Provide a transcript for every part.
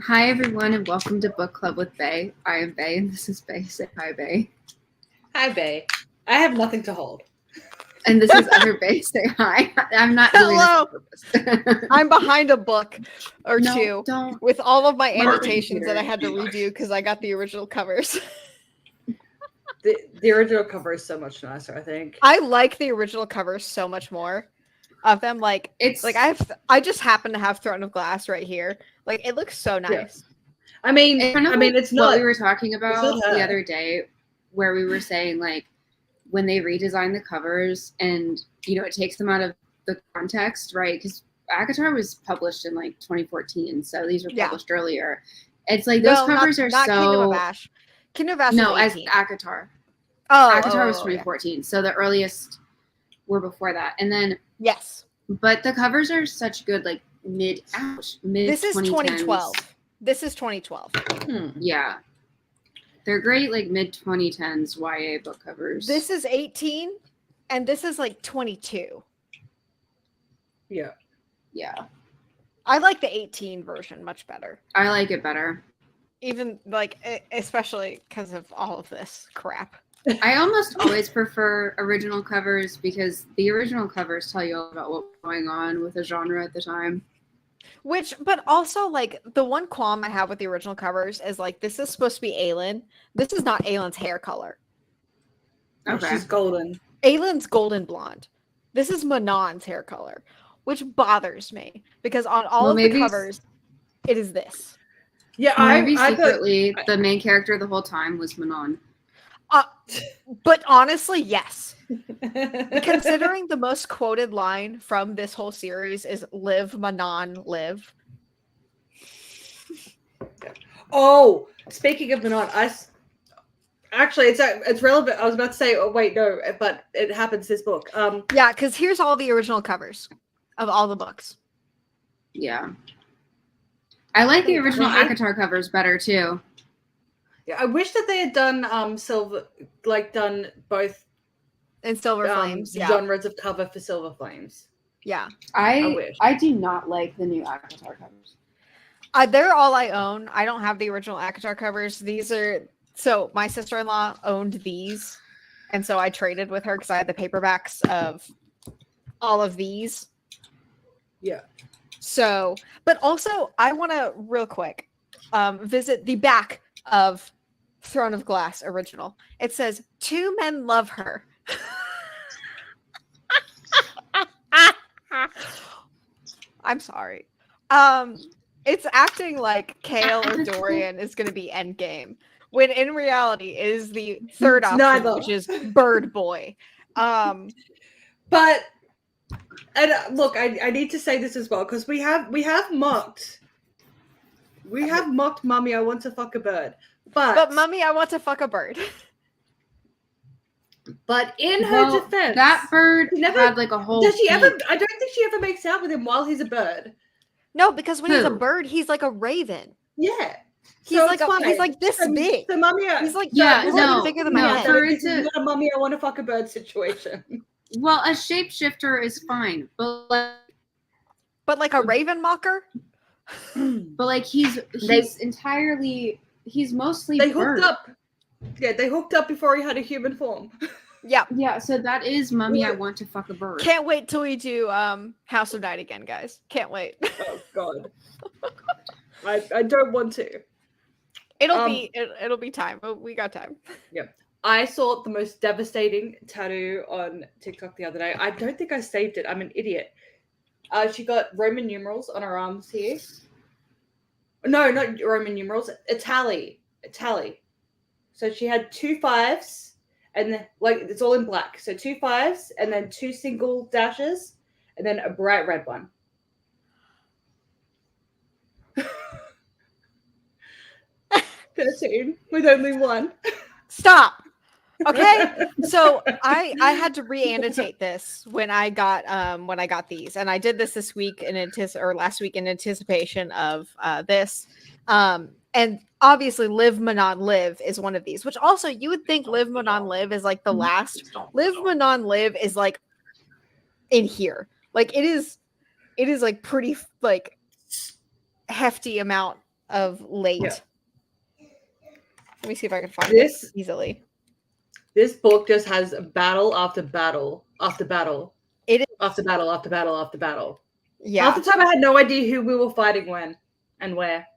Hi everyone and welcome to Book Club with Bay. I am Bay and this is Bay. Say hi, Bay. Hi, Bay. I have nothing to hold. And this is other Bay. Say hi. I'm not doing Hello. this on purpose. I'm behind a book or No, two don't. with all of my Martin annotations that I here. had to redo because I got the original covers. The original cover is so much nicer, I think. I like the original covers so much more of them. Like It's like I just happen to have Throne of Glass right here. Like it looks so nice. I mean, it's kind of it's what not we were talking about not the her. other day, where we were saying like when they redesign the covers and it takes them out of the context, right? Because ACOTAR was published in like 2014, so these were published earlier. It's like those covers are not so. Kingdom of Ash. Kingdom of Ash No, was as 18. ACOTAR. Oh, ACOTAR was yeah. 2014, so the earliest were before that, and then Yes. but the covers are such good, like mid. This is 2010s. 2012. This is 2012. Yeah, they're great, like mid 2010s YA book covers. This is 18, and this is like 22. Yeah. I like the 18 version much better. I like it better. Even like, especially because of all of this crap. I almost always prefer original covers because the original covers tell you all about what's going on with the genre at the time. But also, like, the one qualm I have with the original covers is, like, this is supposed to be Aelin. This is not Aelin's hair color. Okay. She's golden. Aelin's golden blonde. This is Manon's hair color, which bothers me because on all of the covers, it is this. Yeah, maybe secretly the main character the whole time was Manon. But honestly, yes. Considering the most quoted line from this whole series is "Live, Manon, live." Oh, speaking of Manon, actually it's relevant. I was about to say, oh wait, no, but it happens this book. Yeah, because here's all the original covers of all the books. Yeah. I like the original ACOTAR covers better too. Yeah, I wish that they had done done both in Silver Flames genres of cover for Silver Flames. Yeah, I do not like the new ACOTAR covers. They're all I own. I don't have the original ACOTAR covers. These are my sister-in-law owned these, and so I traded with her because I had the paperbacks of all of these. Yeah. So, but also I want to real quick visit the back of Throne of Glass original. It says, "Two men love her." I'm sorry. It's acting like Kale or Dorian is going to be endgame, when in reality it is the third option, which is Bird Boy. But and look, I need to say this as well because we have mocked Mummy, I want to fuck a bird, but Mummy, I want to fuck a bird. But in her defense, that bird had like a whole. Does she ever? I don't think she ever makes out with him while he's a bird. No, because when he's a bird, he's like a raven. Yeah, he's like this big. So Mummy, he's like bigger than my head. It's not a Mummy, I want to fuck a bird situation. Well, a shapeshifter is fine, but like a raven mocker. But like he's mostly they hooked up. Yeah, they hooked up before he had a human form. Yeah. So that is Mummy, I want to fuck a bird. Can't wait till we do House of Night again, guys. Can't wait. Oh God. I don't want to. It'll be time. We got time. Yeah. I saw the most devastating tattoo on TikTok the other day. I don't think I saved it. I'm an idiot. She got Roman numerals on her arms here. No, not Roman numerals. Italian. So she had 2 5s, and then, like, it's all in black. So 2 5s, and then 2 single dashes, and then a bright red one. 13 with only 1. Stop. Okay, so I had to re-annotate this when I got these, and I did this week last week in anticipation of this. And obviously, Live Manon Live is one of these, which also you would think Live Manon Live is like the last. Live Manon Live is like in here, like it is like pretty like hefty amount of late. Yeah. Let me see if I can find This- it easily. This book just has battle after battle after battle. It is, after battle after battle after battle. yeah. Half the time I had no idea who we were fighting when and where.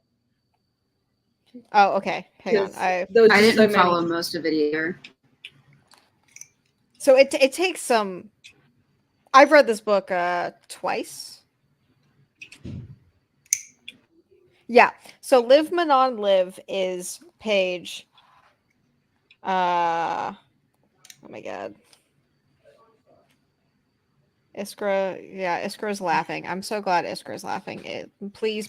Oh, okay. Hang on. There was I just didn't so follow many. most of it either. So it takes some. I've read this book twice. Yeah. So Live Manon Live is page. Oh my god. Iskra's laughing. I'm so glad Iskra's laughing. Please.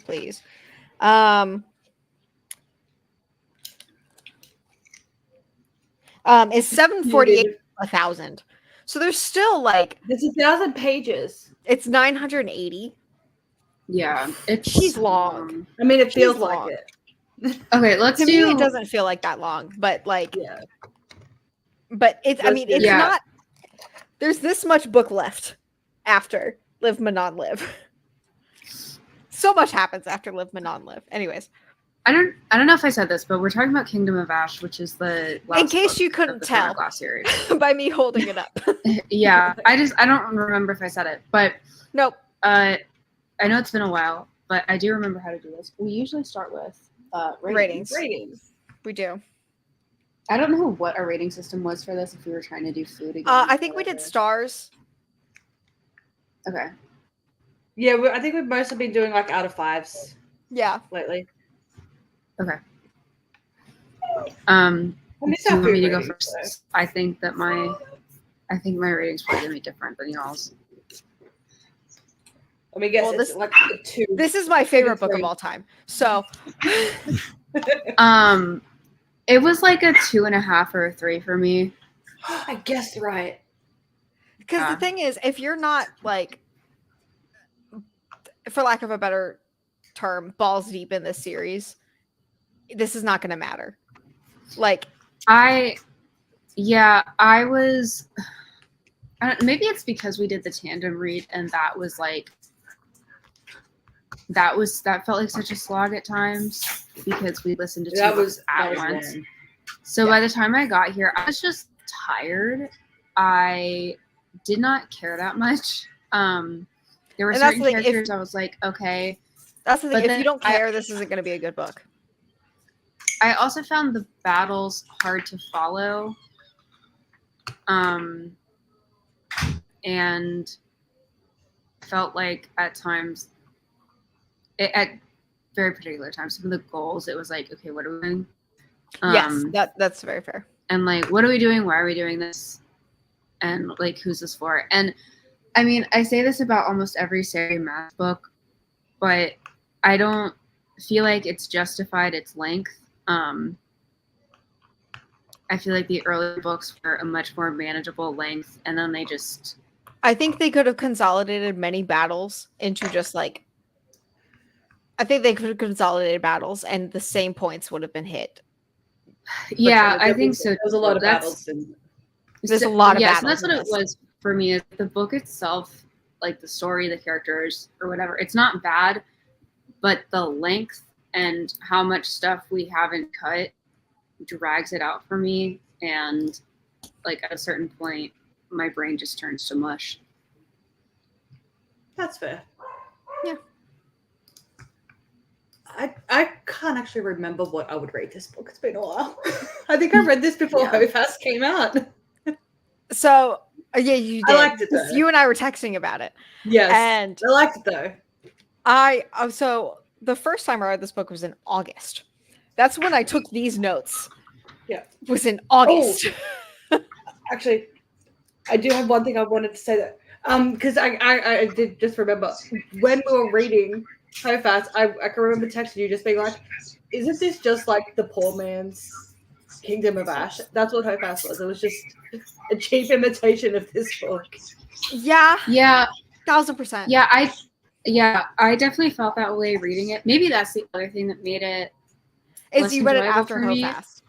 It's 748 1,000. So there's still like This is 1,000 pages. it's 980. Yeah, She's long. I mean, it She's feels like long. it. Okay, let's To do. me, it doesn't feel like that long, but like, Yeah. but it's. I mean, it's Yeah. not. There's this much book left after Live Manon Live. So much happens after Live Manon Live. Anyways, I don't know if I said this, but we're talking about Kingdom of Ash, which is the last in case book you of couldn't the tell Glass series. by me holding it up. Yeah, I don't remember if I said it, but Nope. I know it's been a while, but I do remember how to do this. We usually start with ratings. Ratings. We do. I don't know what our rating system was for this. If we were trying to do food again, I think we did whatever. stars. Okay. Yeah, I think we've mostly been doing like out of 5s Yeah. lately. Okay. I Do miss you our want me food to go ratings, first? I think my rating's probably gonna be different than y'all's. Let me guess. Well, It's this- like 2. This is my favorite book of Three. all time. So It was like a 2.5 or a 3 for me. I guessed right. because Yeah. the thing is, if you're not like, for lack of a better term, balls deep in this series, this is not going to matter. Like, I was. Maybe it's because we did the tandem read, and that felt like such a slog at times because we listened to two books at once. long. So by the time I got here, I was just tired. I did not care that much. There were And that's certain the thing, if- characters I was like, okay. that's the thing. But If then you don't I- care, this isn't going to be a good book. I also found the battles hard to follow. And felt like at times, at very particular times, some of the goals, it was like, okay, what are we doing? Yes, that's very fair. And like, what are we doing? Why are we doing this? And like, who's this for? And I mean, I say this about almost every Sari math book, but I don't feel like it's justified its length. I feel like the earlier books were a much more manageable length, and then they just. I think they could have consolidated many battles into just like. I think they could have consolidated battles, and the same points would have been hit. Yeah, I think so. There was a lot of That's- battles. There's a lot of yes, battles and in that's what it this. was for me. Is the book itself, like the story, the characters, or whatever. It's not bad, but the length and how much stuff we haven't cut drags it out for me. And like at a certain point, my brain just turns to mush. That's fair. Yeah. I can't actually remember what I would rate this book. It's been a while. I think I read this before Yeah. Hofast came out. So yeah, you did. I liked it, 'Cause though. you and I were texting about it, Yes. and I liked it though. so the first time I read this book was in August. That's when I took these notes. Yeah. Was in August. Actually, I do have one thing I wanted to say that because I did just remember when we were reading Hofast, I can remember texting you just being like, isn't this just like the poor man's Kingdom of Ash? That's what Hofast was. It was just a cheap imitation of this book. Yeah, Yeah, 1000%. yeah, I definitely felt that way reading it. Maybe that's the other thing that made it. Is less you read it enjoyable after for me. Hofast.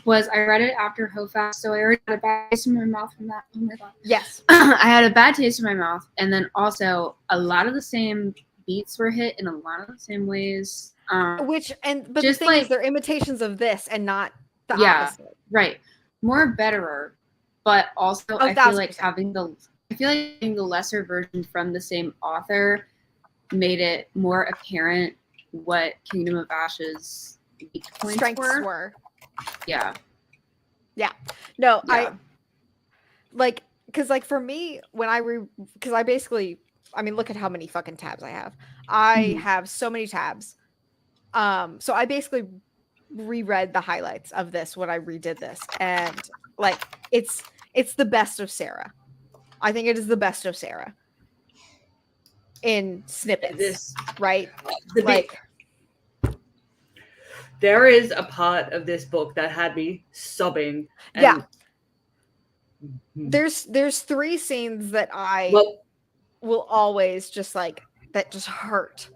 Was I read it after Hofast, so I already had a bad taste in my mouth from that. Oh my god. Yes. I had a bad taste in my mouth, and then also a lot of the same beats were hit in a lot of the same ways. But the just thing is, they're imitations of this and not the Yeah. opposite. right, more betterer, but also I feel like 1000%. having the lesser version from the same author made it more apparent what Kingdom of Ashes' weak points Strengths were. Yeah. No, Yeah. I like, because like for me, when because I mean, look at how many fucking tabs I have. I Mhm. have so many tabs. So I basically reread the highlights of this when I redid this, and like it's the best of Sarah. I think it is the best of Sarah in snippets, right? There is a part of this book that had me sobbing. Yeah. There's 3 scenes that I will always just like, that just hurt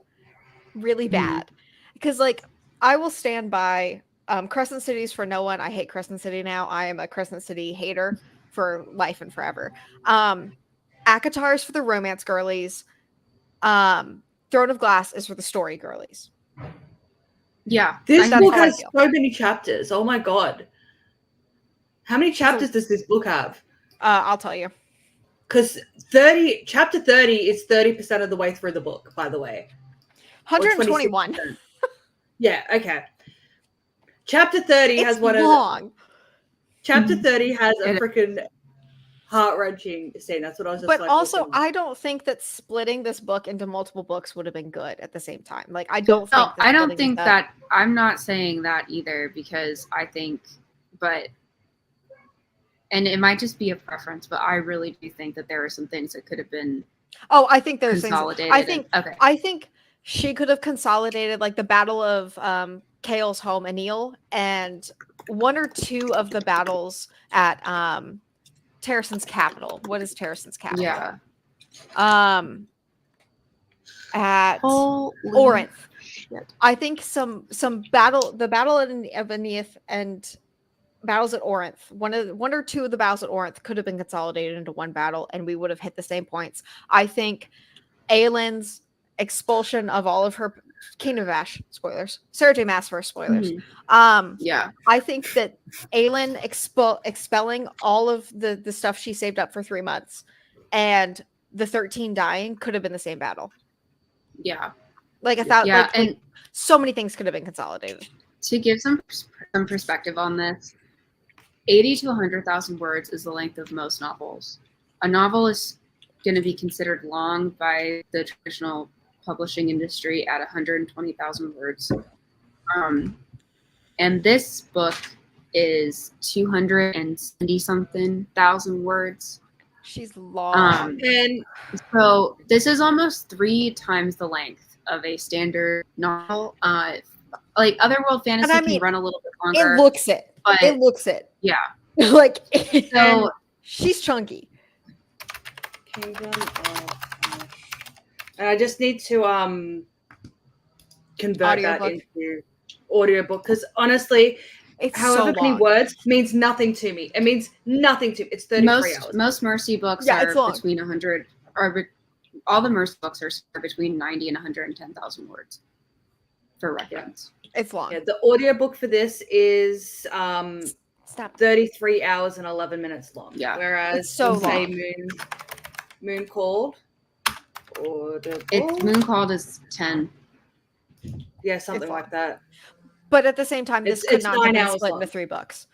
really bad. Because like I will stand by Crescent City's for no one. I hate Crescent City now. I am a Crescent City hater for life and forever. ACOTAR's for the romance girlies. Throne of Glass is for the story girlies. Yeah. This book has so many chapters. Oh my god. How many chapters does this book have? I'll tell you. Because chapter 30 is 30% of the way through the book, by the way. 121. Yeah, okay. Chapter 30 has one long. Chapter 30 has a freaking heart-wrenching scene. That's what I was just but like. Also, looking. I don't think that splitting this book into multiple books would have been good at the same time. Like, I don't think. I don't think that. I'm not saying that either, because I think, and it might just be a preference, but I really do think that there are some things that could have been. Oh, I think there's consolidated. I think she could have consolidated like the Battle of Kael's home, Anil, and 1 or 2 of the battles at Terrason's capital. What is Terrason's capital? Yeah. At Orinth. I think the battle of Anith and battles at Orinth. 1 or 2 of the battles at Orinth could have been consolidated into one battle, and we would have hit the same points. I think Aelin's expulsion of all of her Kingdom of Ash spoilers. Sarah J. Maas first spoilers. Yeah. I think that Aelin expelling all of the stuff she saved up for 3 months and the 13 dying could have been the same battle. Yeah. Like I thought and so many things could have been consolidated. To give some perspective on this, 80 to 100,000 words is the length of most novels. A novel is going to be considered long by the traditional publishing industry at 120,000 words. And this book is 270 something thousand words. She's long. And so this is almost 3 times the length of a standard novel. Like Otherworld fantasy can run a little bit longer. It looks it. Yeah. Like so she's chunky. Kingdom of Ash. And I just need to convert that into audiobook, because honestly, it's however so many words means nothing to me. It means nothing to me. It's 33 hours. Most Mercy books are between 100, or all the Mercy books are between 90 and 110,000 words for reference. It's long. Yeah, the audiobook for this is 33 hours and 11 minutes long. Yeah. Whereas it's so long. Moon Called. Moon Called is 10. Yeah, something like that. But at the same time, this could not have been split into 3 books.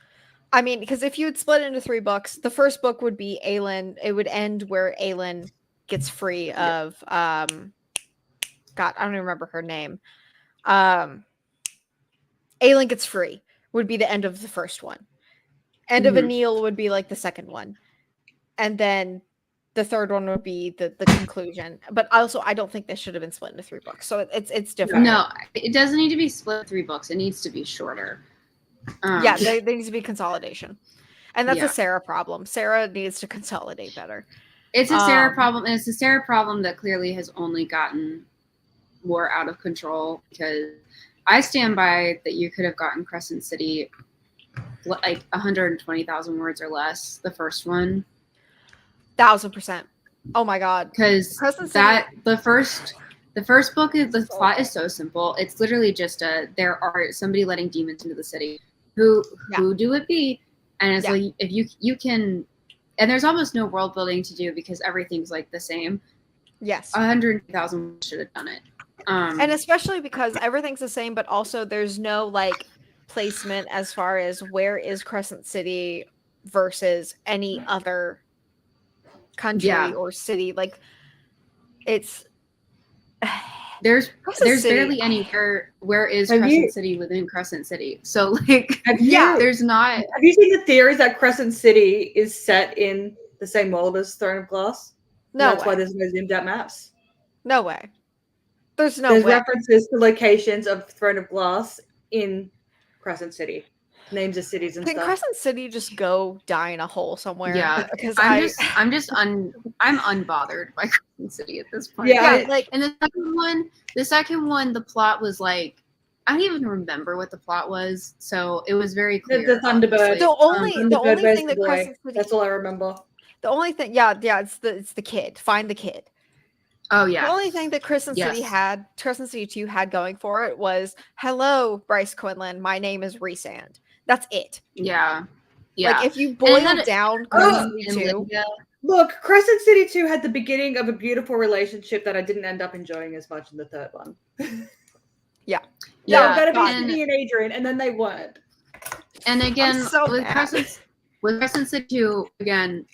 I mean, because if you would split it into 3 books, the first book would be Aelin. It would end where Aelin gets free of God, I don't even remember her name. Aelin gets free would be the end of the first one. End of Anil would be like the second one. And then the third one would be the conclusion. But also, I don't think this should have been split into 3 books. So it's different. No, it doesn't need to be split into 3 books. It needs to be shorter. Yeah, there needs to be consolidation. And that's a Sarah problem. Sarah needs to consolidate better. It's a Sarah problem. And it's a Sarah problem that clearly has only gotten more out of control, because I stand by that you could have gotten Crescent City like 120,000 words or less, the first one. 1000%. Oh my God. Because the The first book is the plot is so simple. It's literally just there are somebody letting demons into the city. Who do it be? And it's like if you can, and there's almost no world building to do because everything's like the same. Yes. 100,000 should have done it. And especially because everything's the same, but also there's no like placement as far as where is Crescent City versus any other country or city. Like it's there's Crescent City. barely anywhere. Where is Crescent City within Crescent City? So like there's not. Have you seen the theories that Crescent City is set in the same world as Throne of Glass? No, that's why there's no zoomed out maps. No way. There's references to locations of Throne of Glass in Crescent City, names of cities and Can stuff. Crescent City just go die in a hole somewhere? Yeah, because I'm unbothered by Crescent City at this point. Yeah, like and the second one, the plot was like I don't even remember what the plot was, so it was very clear. The Thunderbird. The only thing that Crescent City. That's all I remember. The only thing, it's the kid. Find the kid. Oh yeah. The only thing that Crescent City 2 had going for it was, "Hello, Bryce Quinlan. My name is Rhysand." That's it. Yeah. Like if you boil down Crescent City 2. Look, Crescent City 2 had the beginning of a beautiful relationship that I didn't end up enjoying as much in the third one. Yeah. Yeah, better be Cindy and Adrian, and then they weren't. And again, with Crescent City 2, again,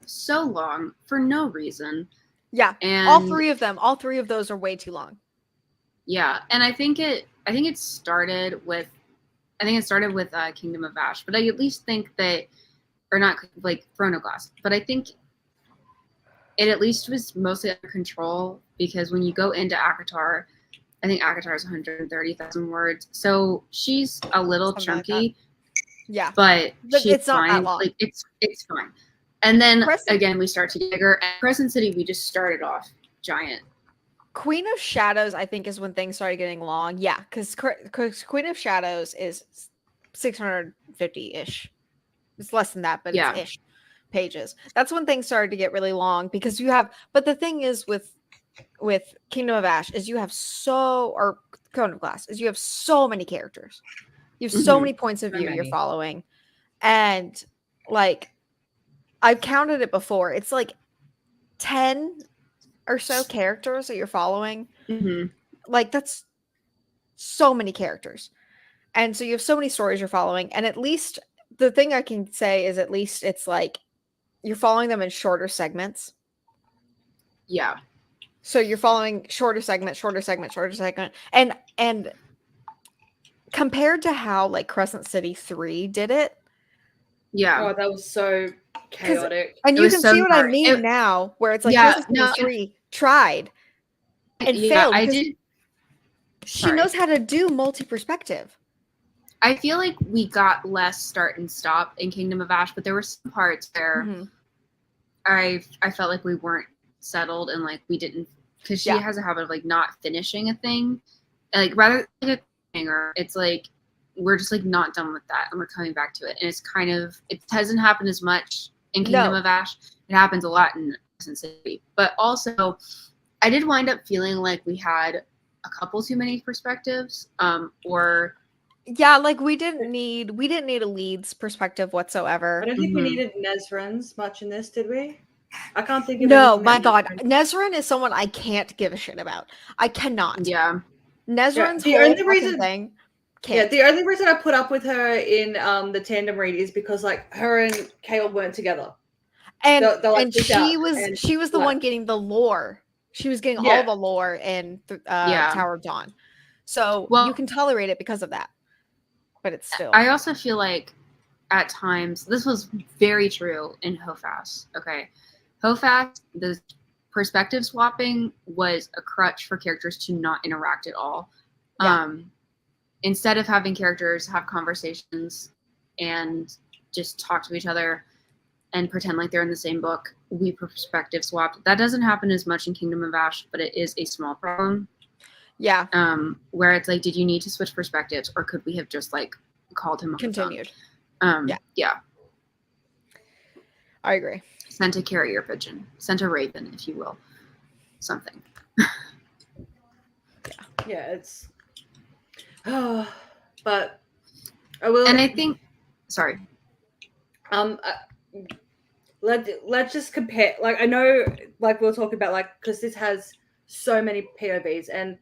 so long for no reason. Yeah, and all three of those are way too long. Yeah, and I think it started with Kingdom of Ash, but I at least think that, or not like Throne of Glass, but I think it at least was mostly under control because when you go into ACOTAR, I think ACOTAR is 130,000 words, so she's a little chunky. Yeah, but she's it's fine. Not that long. Like it's fine. And then again, we start to get bigger. At Crescent City, we just started off giant. Queen of Shadows, I think, is when things started getting long. Yeah, because Queen of Shadows is 650-ish. It's less than that, but it's ish pages. That's when things started to get really long because you have. But the thing is with Kingdom of Ash is you have or Throne of Glass is you have so many characters. You have so many points of view you're following, and like. I've counted it before. It's like 10 or so characters that you're following. Mm-hmm. Like that's so many characters. And so you have so many stories you're following. And at least the thing I can say is at least it's like you're following them in shorter segments. Yeah. So you're following shorter segment. And compared to how like Crescent City 3 did it. Yeah. Oh, that was so chaotic. And you can see what I mean now, where it's like Crescent City 3 tried and failed. She knows how to do multi-perspective. I feel like we got less start and stop in Kingdom of Ash, but there were some parts where I felt like we weren't settled and like we didn't, because she has a habit of like not finishing a thing, and like rather like a hanger, it's like we're just like not done with that and we're coming back to it, and it's kind of, it doesn't happen as much in Kingdom of Ash. It happens a lot in Crescent City, but also I did wind up feeling like we had a couple too many perspectives, or like we didn't need a lead's perspective whatsoever. I don't think we needed Nezran's much in this, did we? I can't think of No, my God. Nezran is someone I can't give a shit about. I cannot. Yeah. Nezran's the whole only reason thing. Yeah, the only reason I put up with her in the tandem read is because like her and Kale weren't together. And and she was the one getting the lore. She was getting all the lore in Tower of Dawn. So you can tolerate it because of that. But it's still. I also feel like at times, this was very true in Hofast. Okay. Hofast, the perspective swapping was a crutch for characters to not interact at all. Yeah. Instead of having characters have conversations and just talk to each other and pretend like they're in the same book, we perspective swapped. That doesn't happen as much in Kingdom of Ash, but it is a small problem. Yeah. Where it's like, did you need to switch perspectives, or could we have just like called him on continued? Yeah. I agree. Sent a carrier pigeon. Sent a raven, if you will. Something. Yeah, it's. But I will. And I think, sorry. Let's just compare. Like I know, like we'll talk about, like because this has so many POVs, and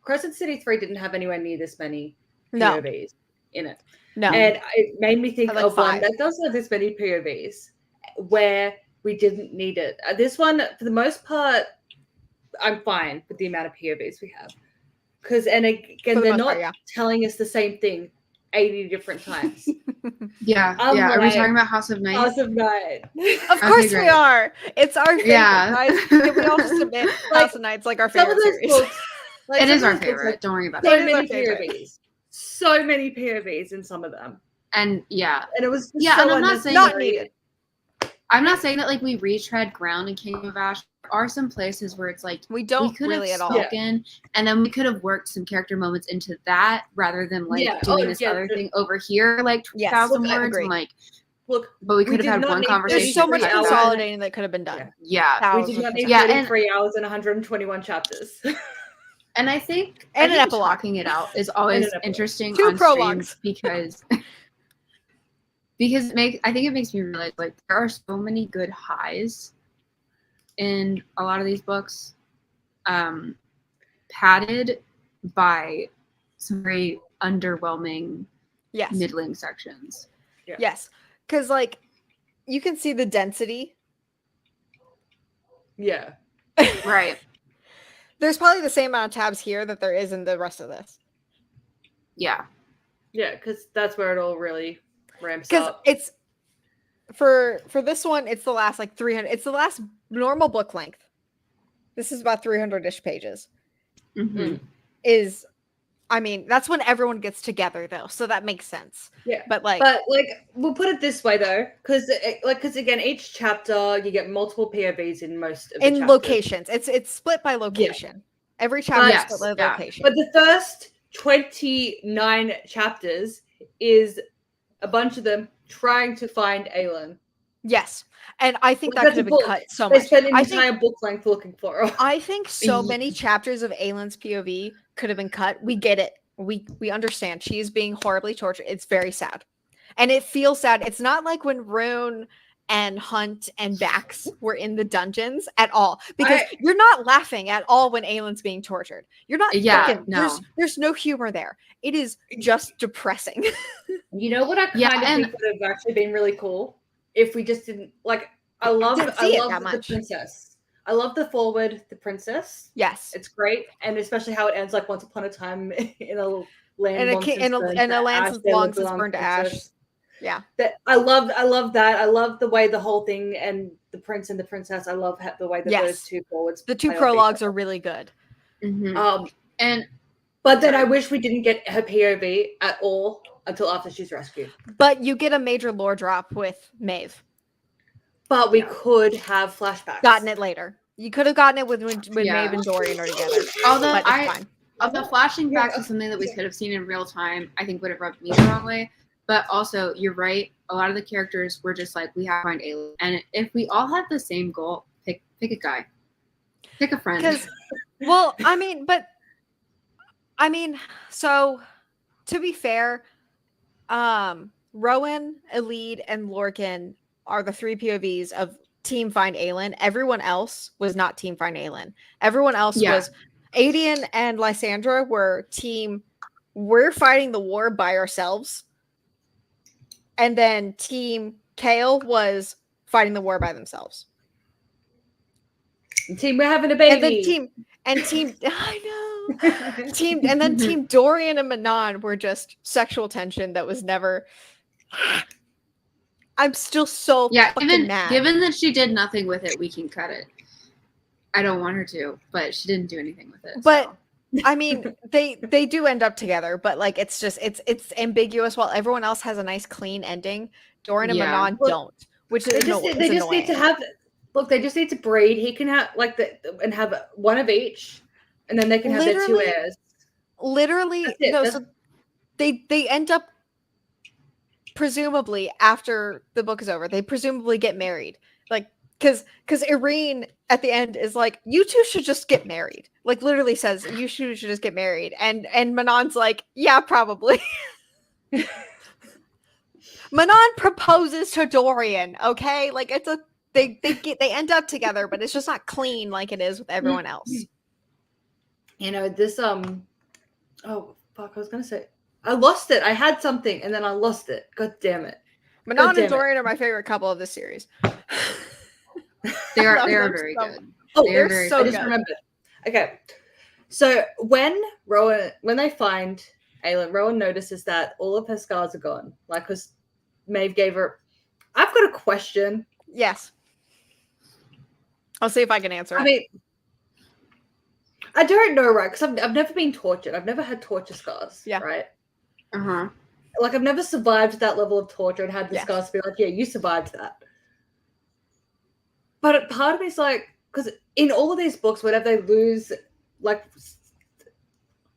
Crescent City 3 didn't have anywhere near this many No. POVs in it. No. And it made me think Like of one 5. that does have this many POVs where we didn't need it. This one, for the most part, I'm fine with the amount of POVs we have. Because, and again, they're not telling us the same thing 80 different times. Yeah. Are we talking about House of Night? House of Night. Of course we are. It's our favorite, guys. Can we all just admit House of Night's like our favorite series? Books, like, it is our favorite. Don't worry about so it. Many POVs. So many POVs in some of them. And and it was and I'm not saying not needed. I'm not saying that like we retread ground in Kingdom of Ash. There are some places where it's like we don't really at all. And then we could have worked some character moments into that rather than like doing this other thing over here, like 2,000 words. And, like, look, but we could have had one conversation. There's so much consolidating that could have been done. Yeah, we did not need 33 hours and 121 chapters. And I think an epilogue. Talking it out is always interesting 2 on prologues because I think it makes me realize like there are so many good highs in a lot of these books, padded by some very underwhelming middling sections. Yes, because like you can see the density. Yeah. Right. There's probably the same amount of tabs here that there is in the rest of this. Yeah. Yeah, because that's where it all really ramps Because up. it's for this one, it's the last like 300. It's the last normal book length. This is about 300-ish pages. I mean, that's when everyone gets together though, so that makes sense. Yeah, but like we'll put it this way though, because again, each chapter you get multiple POVs in most of the chapters. Locations. It's split by location. Every chapter is split by location. But the first 29 chapters is a bunch of them trying to find Aelin. Yes. And I think that could have been cut so much. They spent an entire book length looking for her. I think so many chapters of Aelin's POV could have been cut. We get it. We understand. She is being horribly tortured. It's very sad. And it feels sad. It's not like when Rune and Hunt and Bax were in the dungeons at all. Because you're not laughing at all when Aelin's being tortured. You're not no. There's no humor there. It is just depressing. You know what I kind of think would have actually been really cool? If we just didn't I love the princess. I love the forward, the princess. Yes, it's great, and especially how it ends, like once upon a time in a land and a land long since burned to ash. Yeah, that I love that. I love the way the whole thing and the prince and the princess. I love the way that those two forwards. The 2 prologues are really good. But then I wish we didn't get her POV at all until after she's rescued. But you get a major lore drop with Maeve. But we could have flashbacks. Gotten it later. You could have gotten it when Maeve and Dorian are together. Although the flashing back to something that we could have seen in real time, I think would have rubbed me the wrong way. But also, you're right. A lot of the characters were just like, we have to find Aelin. And if we all had the same goal, pick a guy. Pick a friend. So to be fair, Rowan, Elide, and Lorcan are the 3 POVs of Team Find Aelin. Everyone else was not Team Find Aelin. Everyone else was Adian and Lysandra were team we're fighting the war by ourselves. And then Team Kale was fighting the war by themselves. Team we're having a baby. And then team I know. Team Dorian and Manon were just sexual tension that was never I'm still so fucking mad. Given that she did nothing with it, we can cut it. I don't want her to, but she didn't do anything with it. But I mean, they do end up together, but like it's just it's ambiguous. While everyone else has a nice clean ending, Dorian and Manon don't. Which is they just need to have. Look, they just need to breed. He can have and have one of each, and then they can have their 2 heirs. Literally, so they end up. Presumably after the book is over, they presumably get married. Like because Irene at the end is like, you two should just get married. Like literally says you should just get married. And Manon's like, yeah, probably. Manon proposes to Dorian, okay? Like it's a they end up together, but it's just not clean like it is with everyone else. You know, this oh fuck, I was gonna say I lost it. I had something and then I lost it. God damn it. Manon and Dorian are my favorite couple of this series. They are very good. Oh, they're so I just good. remembered. Okay. So when they find Aelin, Rowan notices that all of her scars are gone. Like, because Maeve gave her. I've got a question. Yes. I'll see if I can answer. I mean, I don't know, right? Because I've never been tortured. I've never had torture scars. Yeah. Right. Uh-huh. Like, I've never survived that level of torture and had the scars be like, yeah, you survived that. But part of me is like, because in all of these books, whenever they lose, like,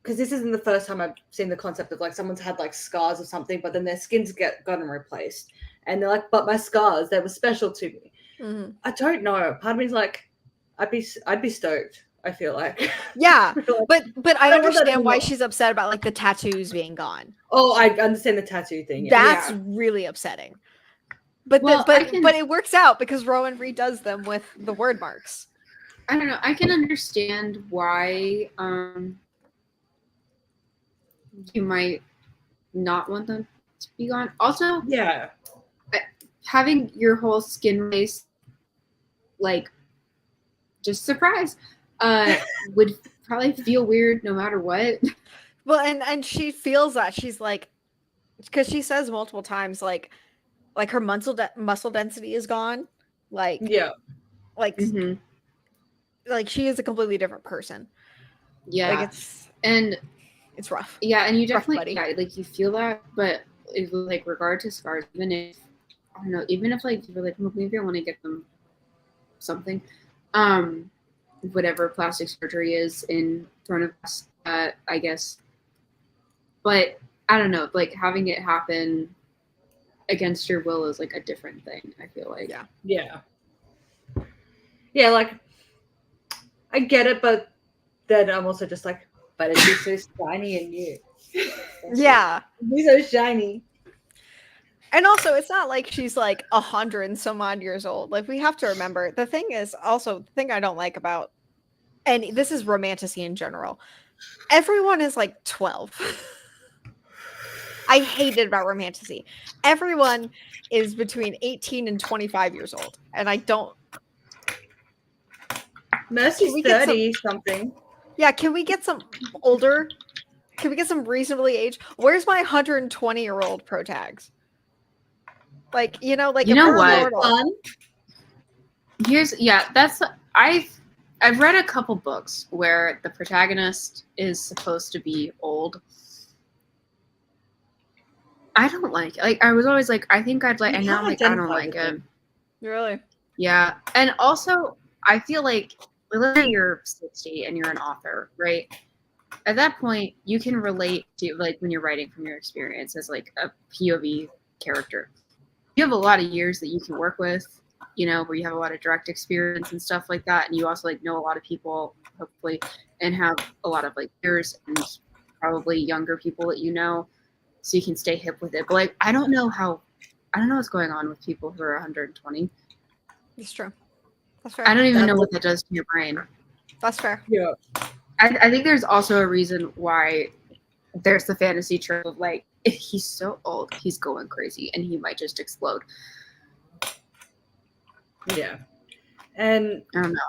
because this isn't the first time I've seen the concept of like someone's had like scars or something, but then their skins gotten replaced, and they're like, but my scars, they were special to me. Mm-hmm. I don't know. Part of me is like, I'd be stoked. I feel like. Yeah, but I understand why anymore. she's upset about like the tattoos being gone. Oh, I understand the tattoo thing. Yeah. That's really upsetting. But but it works out because Rowan redoes them with the word marks. I don't know. I can understand why you might not want them to be gone. Also, yeah, having your whole skin race, like, just surprise, would probably feel weird no matter what. Well, and she feels that she's like, because she says multiple times like her muscle density is gone. Like like like she is a completely different person. Yeah, like it's rough. Yeah, and you definitely like you feel that, but it, like regard to scars, even if I don't know, even if like you're like maybe I want to get them something, whatever plastic surgery is in Throne of Glass, I guess. But I don't know, like having it happen against your will is like a different thing. I feel like. Yeah. Like I get it, but then I'm also just like, but it'd be so shiny and new. Yeah, it'd be so shiny. And also, it's not like she's like 100 and some odd years old. Like we have to remember. The thing is also the thing I don't like about, and this is romantasy in general. Everyone is like 12. I hate it about romantasy. Everyone is between 18 and 25 years old, and I don't. Mercy's 30 something. Yeah, can we get some older? Can we get some reasonably aged? Where's my 120-year-old pro tags? Like, you know what? That's I've read a couple books where the protagonist is supposed to be old. I don't like it. Like I was always like, I think I'd like, and now like I don't like it. Really? Yeah, and also I feel like, let's say you're 60 and you're an author, right? At that point, you can relate to like when you're writing from your experience as like a POV character. You have a lot of years that you can work with, you know, where you have a lot of direct experience and stuff like that, and you also like know a lot of people, hopefully, and have a lot of like peers and probably younger people that you know, so you can stay hip with it. But like, I don't know what's going on with people who are 120. It's true. That's fair. I don't even know what that does to your brain. That's fair. Yeah. I think there's also a reason why there's the fantasy trope of like, if he's so old, he's going crazy and he might just explode. Yeah. And I don't know.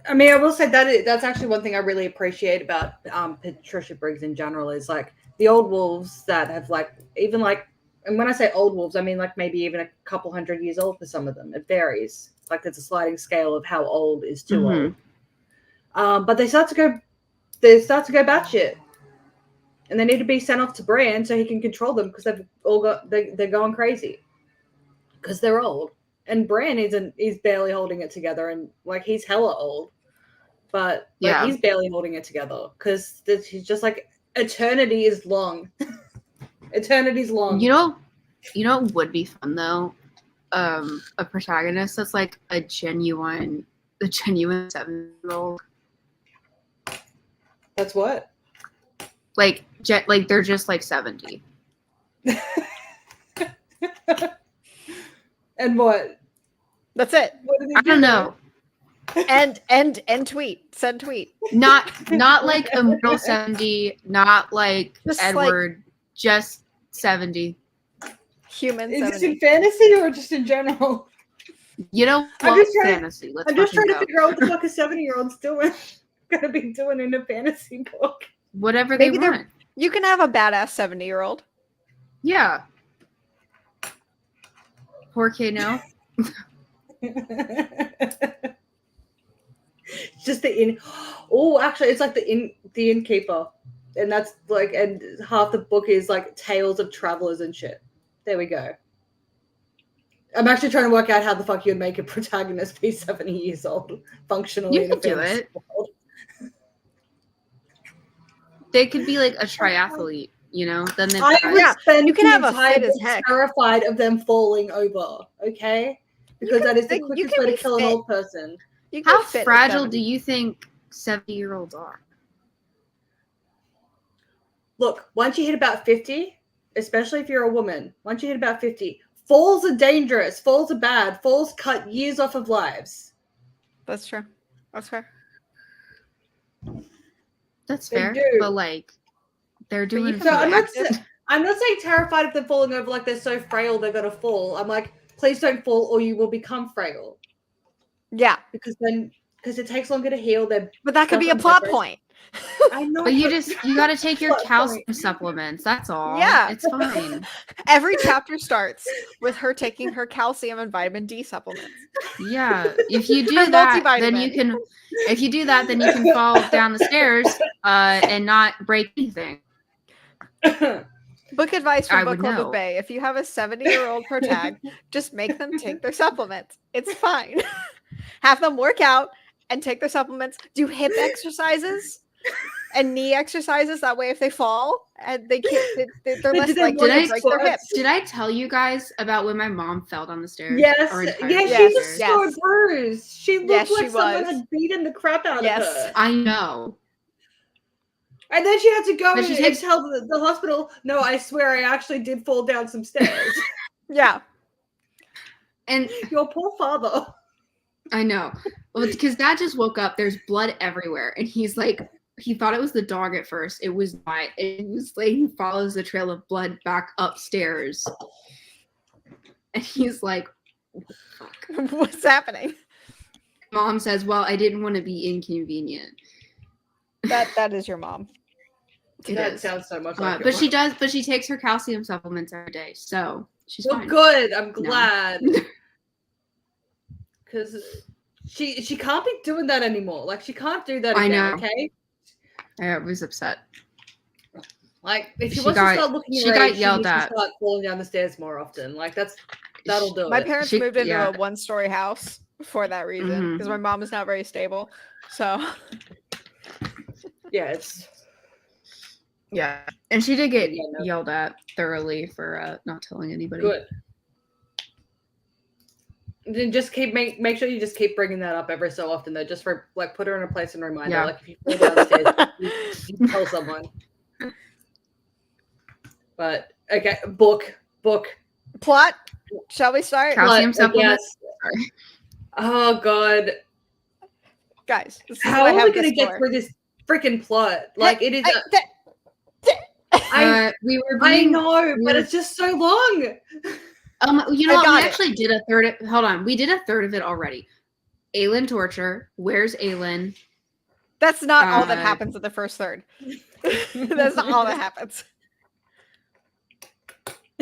I mean, I will say that's actually one thing I really appreciate about Patricia Briggs in general is like the old wolves that have like, even like, and when I say old wolves, I mean like maybe even a couple 100 years old for some of them. It varies. Like there's a sliding scale of how old is too old. But they start to go batshit. And they need to be sent off to Bran so he can control them because they're going crazy. Because they're old. And Bran he's barely holding it together, and like he's hella old. But like he's barely holding it together. Because he's just like eternity is long. Eternity's long. You know what would be fun though? a protagonist that's like a genuine 7-year-old. That's what? Like they're just like 70. And what? That's it. What did he I don't do? know. And tweet. Send tweet. Not like a middle 70, not like Just Edward, just 70. Human Is this 70. in fantasy or just in general? You know I'm what? just trying- Fantasy. Let's I'm just fucking trying to go. figure out what the fuck a 70-year-old's doing. Gonna be doing in a fantasy book. Whatever Maybe they they're- want. You can have a badass 70-year-old. Yeah. Poor kid, no. Just the inn. Oh, actually, it's like the innkeeper, and that's like, and half the book is like tales of travelers and shit. There we go. I'm actually trying to work out how the fuck you'd make a protagonist be 70 years old, functionally. You in a could do fantasy it. world. They could be like a triathlete, you know? Then they've I got, would spend you can the have a entire fit as book heck. terrified of them falling over. Okay, because that is the you quickest can way to be kill an fit. old person. You can how fit at fragile 70. do you think 70-year-olds are? Look, once you hit about 50, especially if you're a woman, once you hit about 50, falls are dangerous. Falls are bad. Falls cut years off of lives. That's true. That's fair. That's They fair. do. But like they're But you doing can No, be something. I'm not saying terrified of them falling over like they're so frail they're gonna fall. I'm like, please don't fall or you will become frail. Yeah, Because it takes longer to heal than but that could be a Stuff plot on point. I know. But you got to take your Plot calcium point. supplements. That's all. Yeah. It's fine. Every chapter starts with her taking her calcium and vitamin D supplements. Yeah. If you do Or that, then multivitamin. you can. If you do that, then you can fall down the stairs and not break anything. Book advice from I Book would Club know. of Bay. If you have a 70-year-old protag, just make them take their supplements. It's fine. Have them work out and take their supplements. Do hip exercises and knee exercises. That way, if they fall, and they can't, they're less Did they likely want to to break their hips. Did I tell you guys about when my mom fell down the stairs? Yes, Our entire yeah, Yes, she was yes. so bruised. She looked Yes, like she someone was. had beaten the crap out Yes. of her. I know. And then she had to go But and she takes- tell the hospital, no, I swear I actually did fall down some stairs. Yeah. And Your poor father. I know. Well, because Dad just woke up. There's blood everywhere, and he's like, he thought it was the dog at first. It was not. It was like he follows the trail of blood back upstairs, and he's like, "What the fuck?" What's happening? Mom says, "Well, I didn't want to be inconvenient." That is your mom. It That is. sounds so much like But she does. But she takes her calcium supplements every day, so she's Well, fine. good. I'm No. glad. Because she can't be doing that anymore. Like, she can't do that I again, know. okay? I was upset. Like, if she She wants got- to start looking she her got age, yelled she needs at. to start falling down the stairs more often. Like, that'll do My it. parents She- moved into yeah. a one-story house for that reason because my mom is not very stable. So Yeah, it's... Yeah, and she did get Yeah, no. yelled at thoroughly for not telling anybody. Good. Then just make sure you just keep bringing that up every so often, though. Just for like, put her in a place and remind her. Yeah. Like, if you fall downstairs, you tell someone. But okay, book. plot. Shall we start, Calcium Plot, I supplements? guess. Sorry. Oh God, guys? This is how what I are we have gonna this get for. through this freaking plot? Like, it is. We were I being, know, but we're- it's just so long. you know I what? got We it. actually did a third. Hold on, we did a third of it already. Aelin torture. Where's Aelin? That's not all that Uh, happens in the first third. That's not all that happens.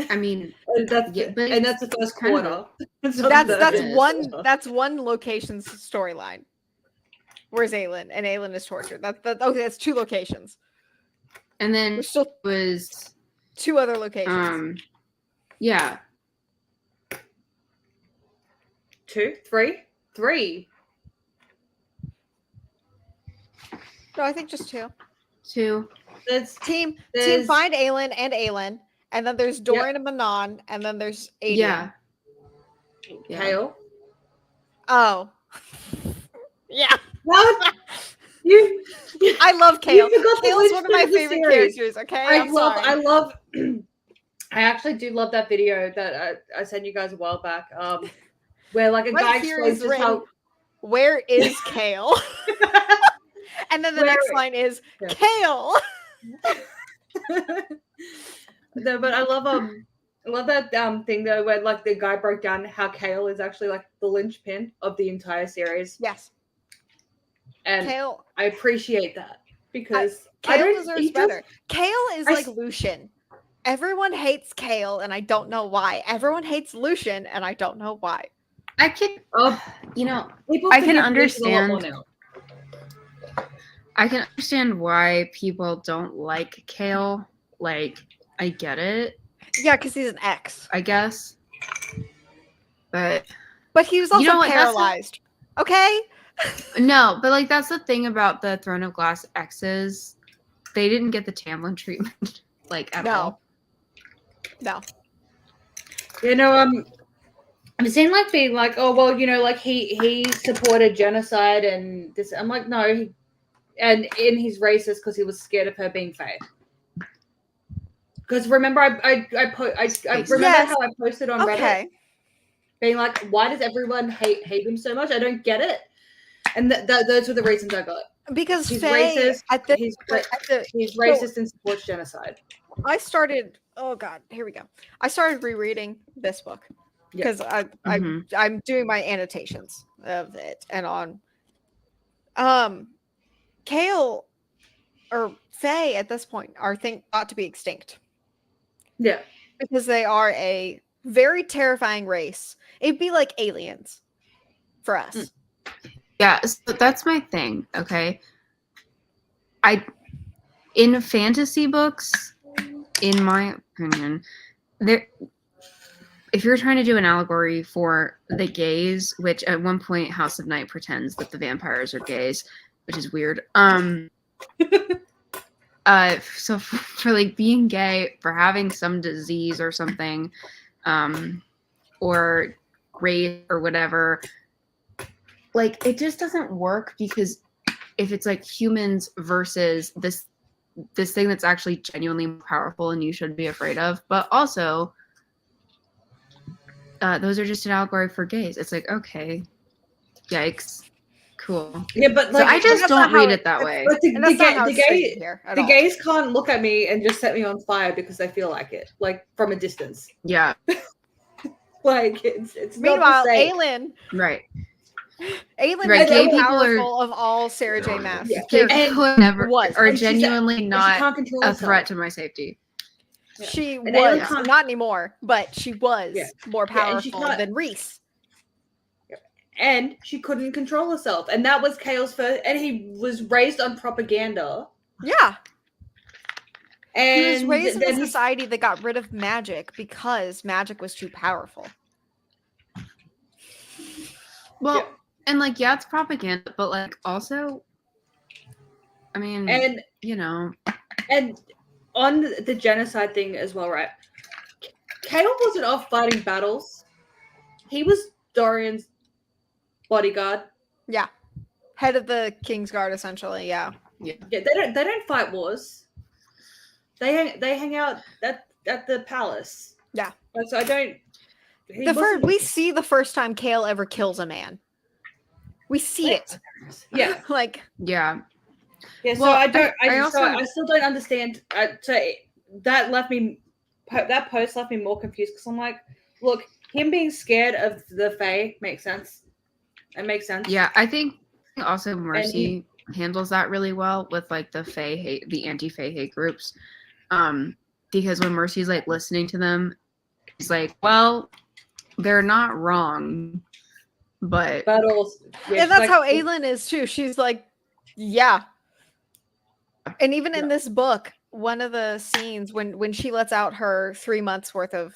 I mean, And that's Yeah, but and that's the first kind of- quarter. It's not the That's third. that's one location's storyline. Where's Aelin? And Aelin is tortured. Okay, that's two locations. and then There's still was two other locations. yeah. 2, 3. No, I think just two. Two. That's Team There's- find Aelin, and then there's Doran and Manon, and then there's Aiden. Yeah. Yeah. Kale. Oh. Yeah. What? You I love Kale. forgot the Kale's one of my linchpin of the favorite series. characters, okay? I'm sorry. I love I actually do love that video that I sent you guys a while back. Where like a Right guy here explains is just written, how where is Kale? And then the Where- next line is Yeah. Kale. No, but I love that thing though where like the guy broke down how Kale is actually like the linchpin of the entire series. Yes. And Kale. I appreciate that because I Kale don't deserves he does- better. Kale is I like s- Lucian. Everyone hates Kale, and I don't know why. Everyone hates Lucian, and I don't know why. I can, Oh, you know, people I can forgive Lucian a lot more understand. now. I can understand why people don't like Kale. Like, I get it, Yeah, because he's an ex. I guess. But But he was also You know what, that's the- paralyzed. Okay? no, but like that's the thing about the Throne of Glass exes. They didn't get the Tamlin treatment, like at No. all. No. You know, I'm saying like being like, oh well, you know, like he supported genocide and this. I'm like, no, and he's racist because he was scared of her being Fae. Because remember, I remember Yes. how I posted on Reddit Okay. being like, why does everyone hate him so much? I don't get it. And those were the reasons I got. Because He's Faye, racist. at the, He's so- racist and supports genocide. I started. Oh God, here we go. I started rereading this book Yeah. because Mhm. I'm doing my annotations of it and on. Kale or Faye at this point are thought to be extinct Yeah. because they are a very terrifying race. It'd be like aliens for us. Yeah, so that's my thing, okay? In fantasy books, in my opinion, if you're trying to do an allegory for the gays, which at one point House of Night pretends that the vampires are gays, which is weird. So for like being gay, for having some disease or something, or race or whatever, like it just doesn't work because if it's like humans versus this thing that's actually genuinely powerful and you should be afraid of, but also those are just an allegory for gays. It's like, okay, yikes, cool. Yeah, but So like I just that's don't not how read it- it that way. But And that's not how it's treated here at all. gays can't look at me and just set me on fire because they feel like it, like from a distance. Yeah, Like it's Meanwhile, not the same. Aelin right. Aelin Right, is gay the people powerful of all Sarah J. Maas. Yeah. Gay And- people never was. are And she's a- genuinely And she not can't control a herself. threat to my safety. Yeah. She And was Aelin can't- not anymore, but she was Yeah. more Yeah, and she powerful can't- than Reese. And she couldn't control herself, and that was Kale's first. And he was raised on propaganda. Yeah, And he was raised in then a he- society that got rid of magic because magic was too powerful. Well, Yeah. and like, yeah, it's propaganda, but like, also, I mean, and you know, and on the genocide thing as well, right? Kale wasn't off fighting battles. He was Dorian's bodyguard. Yeah, head of the Kingsguard, essentially. Yeah, Yeah, they don't fight wars. They hang out at the palace. Yeah. Like, so I don't. he wasn't- we see the first time Kale ever kills a man. We see it. Yeah. Like, yeah, Yeah, so Well, I don't. I I also- still don't understand. So that left me. That post left me more confused because I'm like, look, him being scared of the Fae makes sense. It makes sense. yeah. I think also Mercy handles that really well with like the Fae hate, the anti-Fae hate groups, because when Mercy's like listening to them, it's like, well, they're not wrong, but Battles. and that's how Aelin is too. She's like, yeah. And even in Yeah. this book, one of the scenes when she lets out her 3 months worth of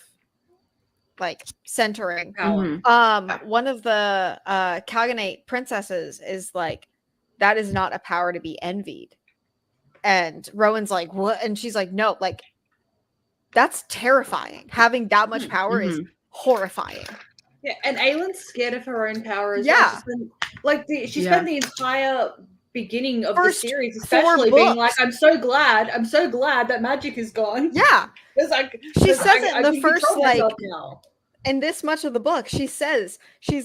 like centering, Mhm. one of the Kalganate princesses is like, that is not a power to be envied. And Rowan's like, what? And she's like, no, like that's terrifying. Having that much power is Mhm. horrifying. Yeah, and Aylin's scared of her own power as Yeah. well. She spent the entire beginning of First the series, 4 especially being books. like, I'm so glad that magic is gone. Yeah. It's like She says it in I the can first, control like, myself now. in this much of the book, she's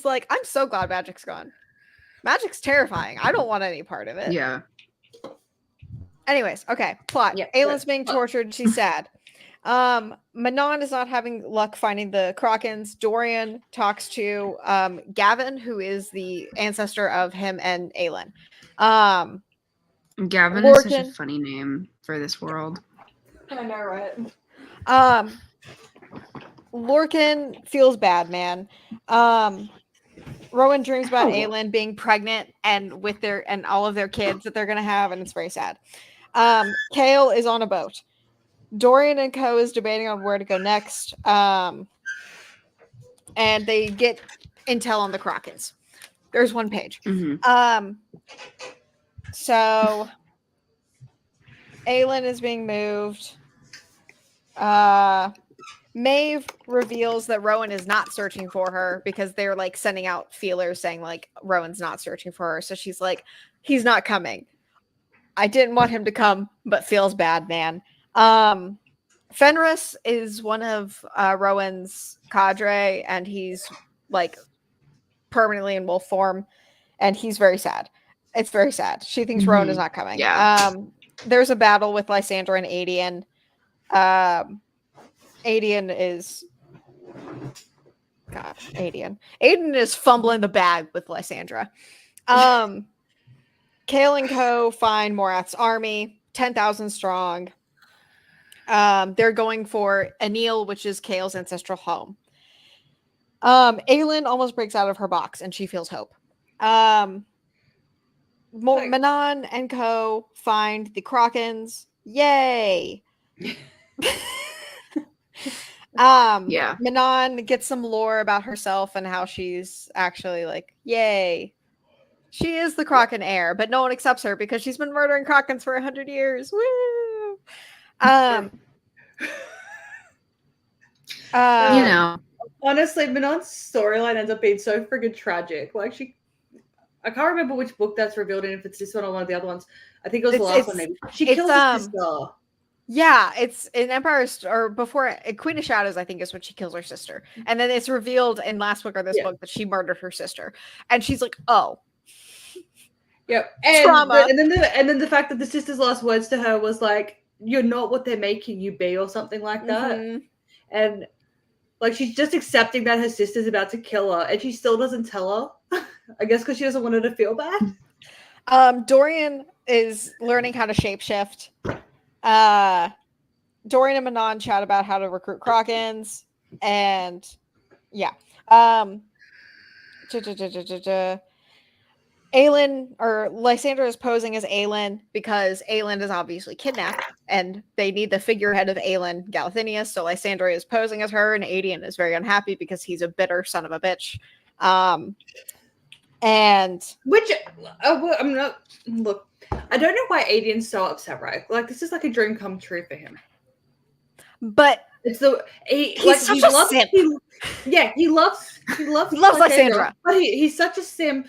like, I'm so glad magic's gone. Magic's terrifying. I don't want any part of it. Yeah. Anyways, okay. Plot. Yep, Aylin's good. being tortured. She's sad. Manon is not having luck finding the Krakens. Dorian talks to Gavin, who is the ancestor of him and Aylin. Gavin is such a Lorcan, funny name for this world. I know, right? Lorcan feels bad, man. Rowan dreams about Oh. Aylin being pregnant and with their and all of their kids that they're gonna have, and it's very sad. Kale is on a boat. Dorian and Co is debating on where to go next. And they get intel on the Krakens. There's one page. Mm-hmm. So Aylin is being moved. Maeve reveals that Rowan is not searching for her because they're like sending out feelers saying like Rowan's not searching for her. So she's like, he's not coming. I didn't want him to come, but feels bad, man. Fenris is one of Rowan's cadre, and he's like permanently in wolf form, and he's very sad. It's very sad. She thinks Rowan is not coming. Yeah. There's a battle with Lysandra and Adian. Adian is Adian is fumbling the bag with Lysandra. Kale and Co find Morath's army, 10,000 strong. They're going for Anil, which is Kale's ancestral home. Aylin almost breaks out of her box and she feels hope. Manon and Co find the Krakens. Yay! Yeah. Manon gets some lore about herself and how she's actually like, yay. She is the Kraken heir, but no one accepts her because she's been murdering Krakens for 100 years. Woo! You know. Honestly, Manon's storyline ends up being so friggin' tragic. Like I can't remember which book that's revealed in, if it's this one or one of the other ones. I think it was the last one, maybe. She kills her sister. Yeah, it's in or before Queen of Shadows, I think is when she kills her sister. And then it's revealed in last book or this book that she murdered her sister. And she's like, oh. Yep. Trauma. And then the fact that the sister's last words to her was like, you're not what they're making you be, or something like that. Mm-hmm. And like she's just accepting that her sister's about to kill her, and she still doesn't tell her. I guess because she doesn't want her to feel bad. Dorian is learning how to shapeshift. Dorian and Manon chat about how to recruit Krakens, and yeah. Aylin or Lysandra is posing as Aylin because Aylin is obviously kidnapped, and they need the figurehead of Aylin, Galathinius. So Lysandra is posing as her, and Adian is very unhappy because he's a bitter son of a bitch. And which I'm not. Look, I don't know why Adian's so upset, right? Like this is like a dream come true for him. But it's he's such a simp. He loves Lysandra, but he's such a simp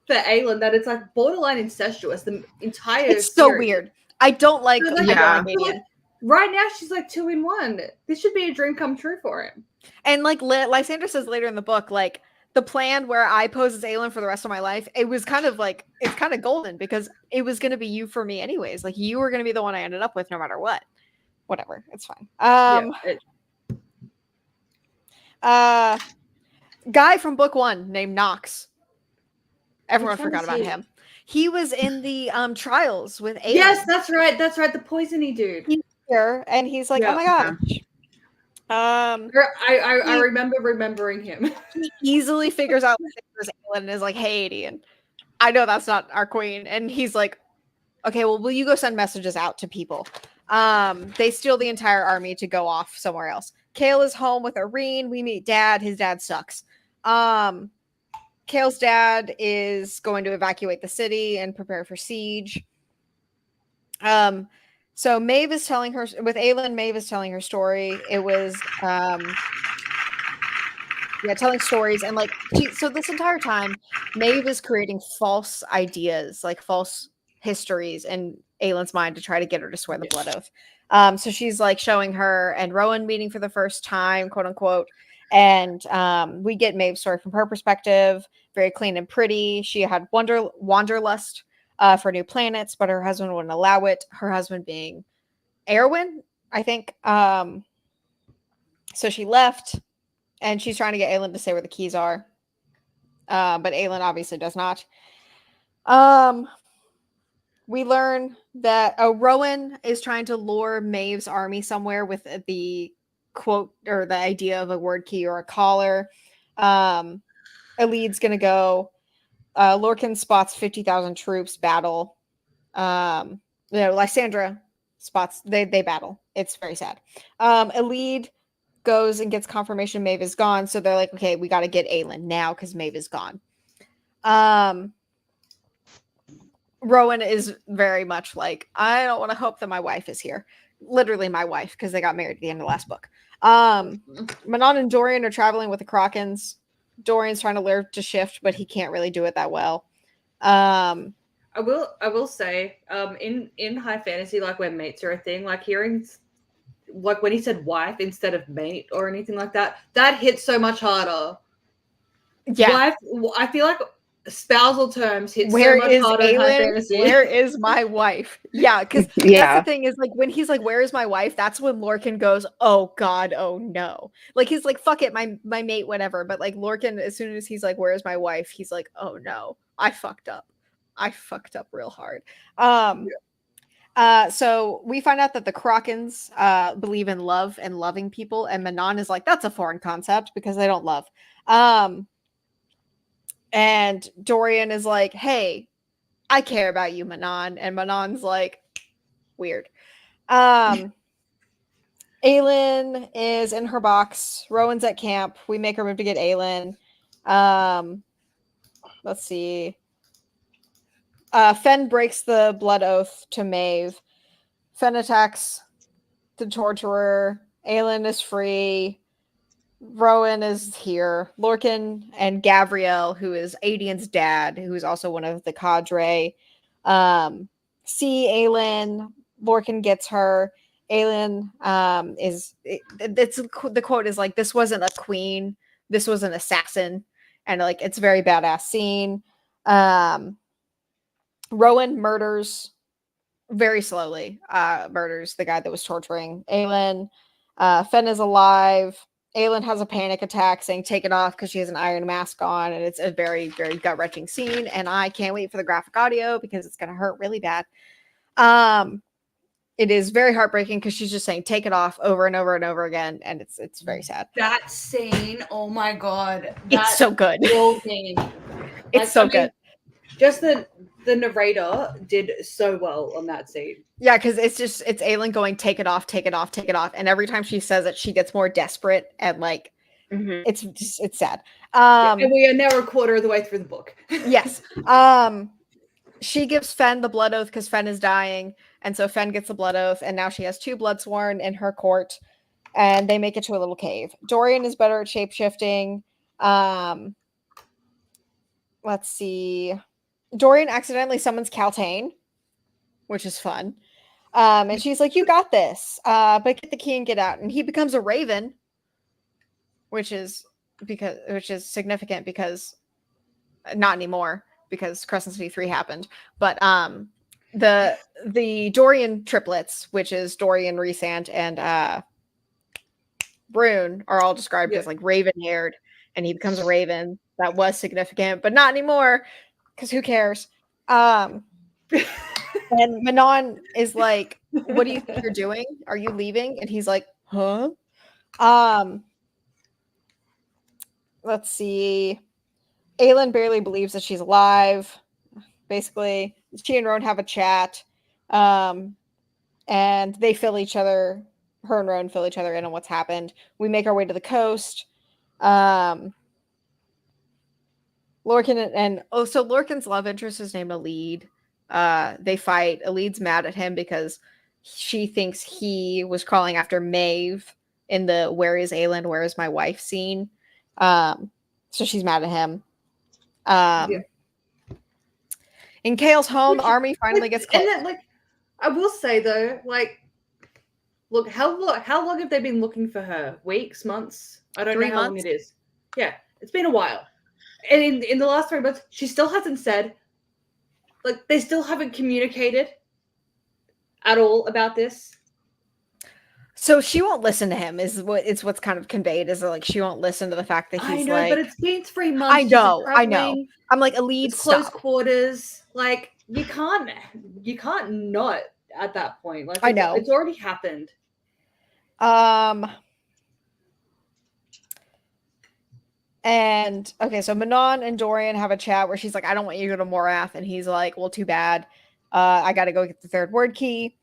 for Aylin that it's like borderline incestuous. The entire it's so weird. I don't like. Right now, she's like 2 in 1. This should be a dream come true for him. And like Lysandra says later in the book, like the plan where I pose as Aylin for the rest of my life, it was kind of like it's kind of golden because it was going to be you for me anyways. Like you were going to be the one I ended up with no matter what. Whatever, it's fine. Guy from book 1 named Knox. Everyone forgot about him. He was in the trials with Aylin. Yes, that's right. That's right. The poisony dude. He's here, and he's like, oh my gosh. I remember remembering him. He easily figures out Aylin and is like, hey, Adian, I know that's not our queen. And he's like, okay, well, will you go send messages out to people? They steal the entire army to go off somewhere else. Kale is home with Irene. We meet Dad. His dad sucks. Kale's dad is going to evacuate the city and prepare for siege. So Maeve is telling her with Aylin. Maeve is telling her story. It was telling stories. And like, so this entire time, Maeve is creating false ideas, like false histories in Aylin's mind to try to get her to swear the blood oath. So she's like showing her and Rowan meeting for the first time, quote unquote. And we get Maeve's story from her perspective, very clean and pretty. She had wanderlust for new planets, but her husband wouldn't allow it. Her husband being Erwin, I think. So she left, and she's trying to get Aelin to say where the keys are. But Aelin obviously does not. We learn that Rowan is trying to lure Maeve's army somewhere with the quote or the idea of a word key or a collar. Elid's gonna go. Lorcan spots 50,000 troops battle. Lysandra spots they battle. It's very sad. Elid goes and gets confirmation Maeve is gone, so they're like, okay, we got to get Aelin now because Maeve is gone. Rowan is very much like, I don't want to hope that my wife is here. Literally my wife, because they got married at the end of the last book. Manon and Dorian are traveling with the Krakens. Dorian's trying to learn to shift, but he can't really do it that well. I will say, in high fantasy, like when mates are a thing, like hearing, like when he said wife instead of mate or anything like that, that hits so much harder. Yeah, wife. I feel like spousal terms hit so much harder in high fantasy. Where is my wife? Yeah, because that's the thing is like when he's like, "Where is my wife?" That's when Lorcan goes, "Oh God, oh no!" Like he's like, "Fuck it, my mate, whatever." But like Lorcan, as soon as he's like, "Where is my wife?" He's like, "Oh no, I fucked up. I fucked up real hard." So we find out that the Krakens believe in love and loving people, and Manon is like, "That's a foreign concept because they don't love." And Dorian is like, hey, I care about you, Manon. And Manon's like, weird. Aelin is in her box. Rowan's at camp. We make her move to get Aelin. Let's see. Fen breaks the blood oath to Maeve. Fen attacks the torturer. Aelin is free. Rowan is here. Lorcan and Gavriel, who is Adian's dad, who's also one of the cadre, see Aelin. Lorcan gets her. Aelin the quote is like, this wasn't a queen, this was an assassin. And like, it's a very badass scene. Rowan murders very slowly, murders the guy that was torturing Aelin. Fen is alive. Aelin has a panic attack saying take it off because she has an iron mask on, and it's a very, very gut-wrenching scene, and I can't wait for the graphic audio because it's going to hurt really bad. It is very heartbreaking because she's just saying take it off over and over and over again, and it's very sad. That scene, oh my God. It's so good. It's so good. Just the narrator did so well on that scene. Yeah, because it's Aelin going, take it off, take it off, take it off. And every time she says it, she gets more desperate and like it's sad. And we are now a quarter of the way through the book. Yes. She gives Fen the blood oath because Fen is dying. And so Fen gets the blood oath, and now she has 2 blood sworn in her court, and they make it to a little cave. Dorian is better at shape-shifting. Let's see. Dorian accidentally summons Kaltane, which is fun. And she's like, you got this, but get the key and get out. And he becomes a raven, which is significant because not anymore because Crescent City 3 happened. But the Dorian triplets, which is Dorian, Rhysand, and Brune, are all described as like raven-haired, and he becomes a raven. That was significant, but not anymore because who cares? And Manon is like, what do you think you're doing? Are you leaving? And he's like, huh? Let's see. Aelin barely believes that she's alive. Basically, she and Rowan have a chat. And they fill each other, her and Rowan fill each other in on what's happened. We make our way to the coast. Lorcan so Lorcan's love interest is named Elid. They fight. Elid's mad at him because she thinks he was crawling after Maeve in the "Where is Aelin? Where is my wife?" scene, So she's mad at him. In Kale's home, the army finally gets close. And then, like, I will say though, like, look, how long have they been looking for her? Weeks, months? I don't 3 know how long months? it is. Yeah, it's been a while. And in the last 3 months, she still hasn't said, like, they still haven't communicated at all about this. So she won't listen to him is what's kind of conveyed is like she won't listen to the fact that he's I know, like, but it's been 3 months. I know. I'm like, Elide, It's close stop. quarters. Like, you can't not at that point. Like, I know. it's already happened. And okay, so Manon and Dorian have a chat where she's like, I don't want you to go to Morath, and he's like, well, too bad. I gotta go get the third word key.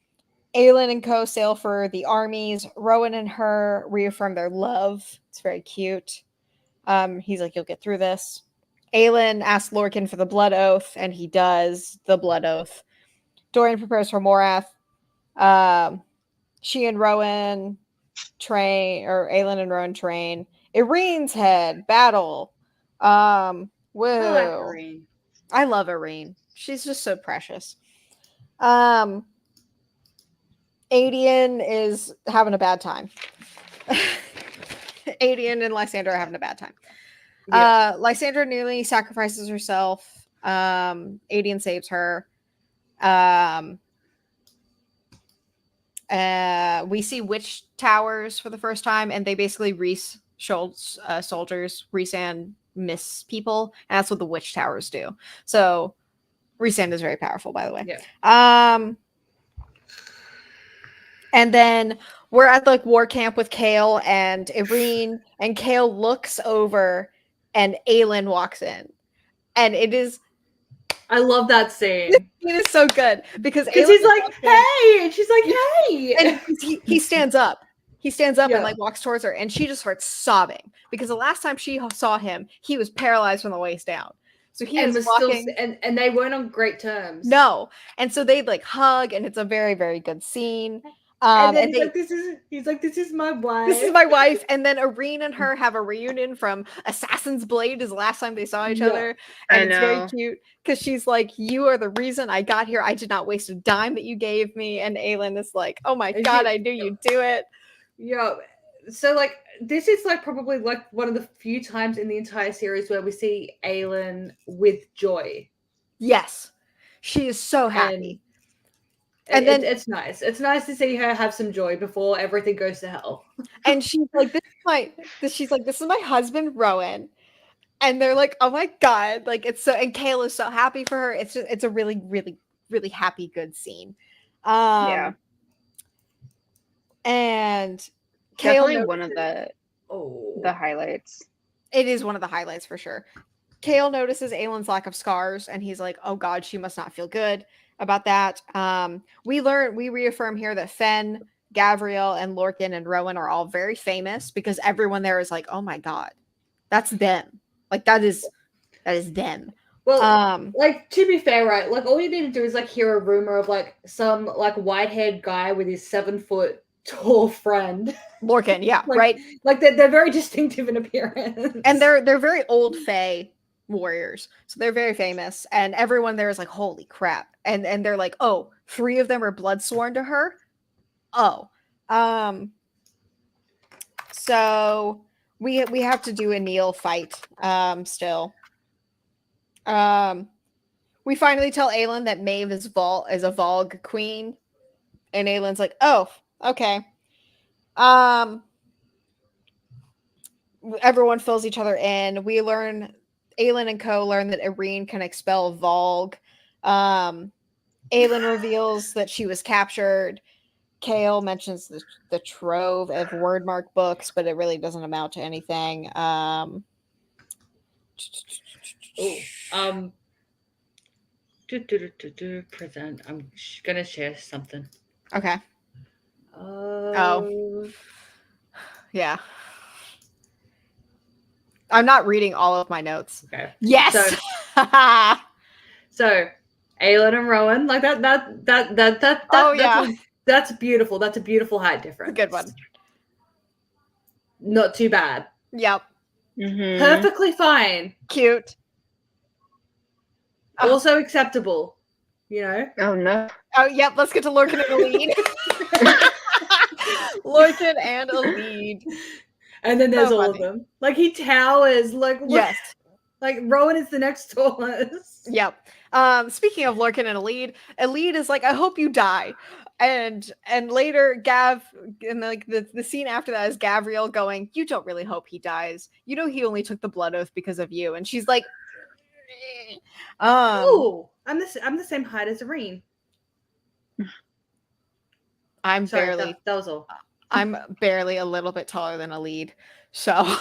Aelin and Co sail for the armies. Rowan and her reaffirm their love. It's very cute. He's like, you'll get through this. Aelin asks Lorcan for the blood oath, and he does the blood oath. Dorian prepares for Morath. She and Rowan train, or Aelin and Rowan train. Irene's head battle. Woo. I like Irene. I love Irene. She's just so precious. Adian is having a bad time. Adian and Lysandra are having a bad time. Yeah. Lysandra nearly sacrifices herself. Adian saves her. We see witch towers for the first time, and they basically soldiers. Rhysand miss people, and that's what the witch towers do. So Rhysand is very powerful, by the way. Yeah. And then we're at like war camp with Kale and Irene, and Kale looks over, and Aelin walks in, and it is. I love that scene. It is so good because he's like, "Hey," and she's like, "Hey," and he stands up. He stands up Yeah. and like walks towards her, and she just starts sobbing because the last time she saw him, he was paralyzed from the waist down. So he and is was walking, still, and they weren't on great terms. no, and so they like hug, and it's a very, very good scene. And then he's like, this is my wife. This is my wife. And then Irene and her have a reunion from Assassin's Blade is the last time they saw each other. And it's very cute because she's like, you are the reason I got here. I did not waste a dime that you gave me. And Aelin is like, oh my God, I knew you'd do it. Yeah. So like, this is like probably like one of the few times in the entire series where we see Aelin with joy. Yes. She is so happy. And then it's nice. It's nice to see her have some joy before everything goes to hell. And she's like, this is my husband, Rowan. And they're like, oh my God. Like it's so, and Kale is so happy for her. It's a really, really, really happy, good scene. Yeah. And Kale definitely one of the highlights. It is one of the highlights for sure. Kale notices Aelin's lack of scars, and he's like, oh God, she must not feel good about that. We reaffirm here that Fen, Gavriel, and Lorcan and Rowan are all very famous because everyone there is like, oh my God, that's them. Like that is them. Well, like to be fair, right? Like all you need to do is like hear a rumor of like some like white-haired guy with his 7-foot tall friend. Lorcan, yeah, like, right. Like they're very distinctive in appearance, and they're very old Fae warriors, so they're very famous, and everyone there is like, holy crap, and they're like, oh, 3 of them are blood sworn to her. So we have to do a Neil fight still. We finally tell Aelin that Maeve is a Volg queen, and Aelin's like, oh, okay. Everyone fills each other in. We learn, Aelin and Co learn that Irene can expel Volg. Aelin reveals that she was captured. Kale mentions the trove of wordmark books, but it really doesn't amount to anything. Present. I'm gonna share something. Okay. Yeah. I'm not reading all of my notes. Okay. Yes. So Aelin and Rowan, like that. Oh yeah. That's beautiful. That's a beautiful height difference. Good one. Not too bad. Yep. Perfectly fine. Cute. Also acceptable. You know? Oh no. Oh, yep. Let's get to Lorcan and Elide. Lorcan and Elide. And then there's So all of funny. them. Like he towers. Like look, Yes. like Rowan is the next tallest. Yep. Speaking of Lorcan and Elide is like, I hope you die. And later Gav, and like the scene after that is Gavriel going, you don't really hope he dies. You know he only took the blood oath because of you. And she's like, Oh, I'm the same height as Irene. I'm Sorry, barely that was all. I'm barely a little bit taller than Elide. So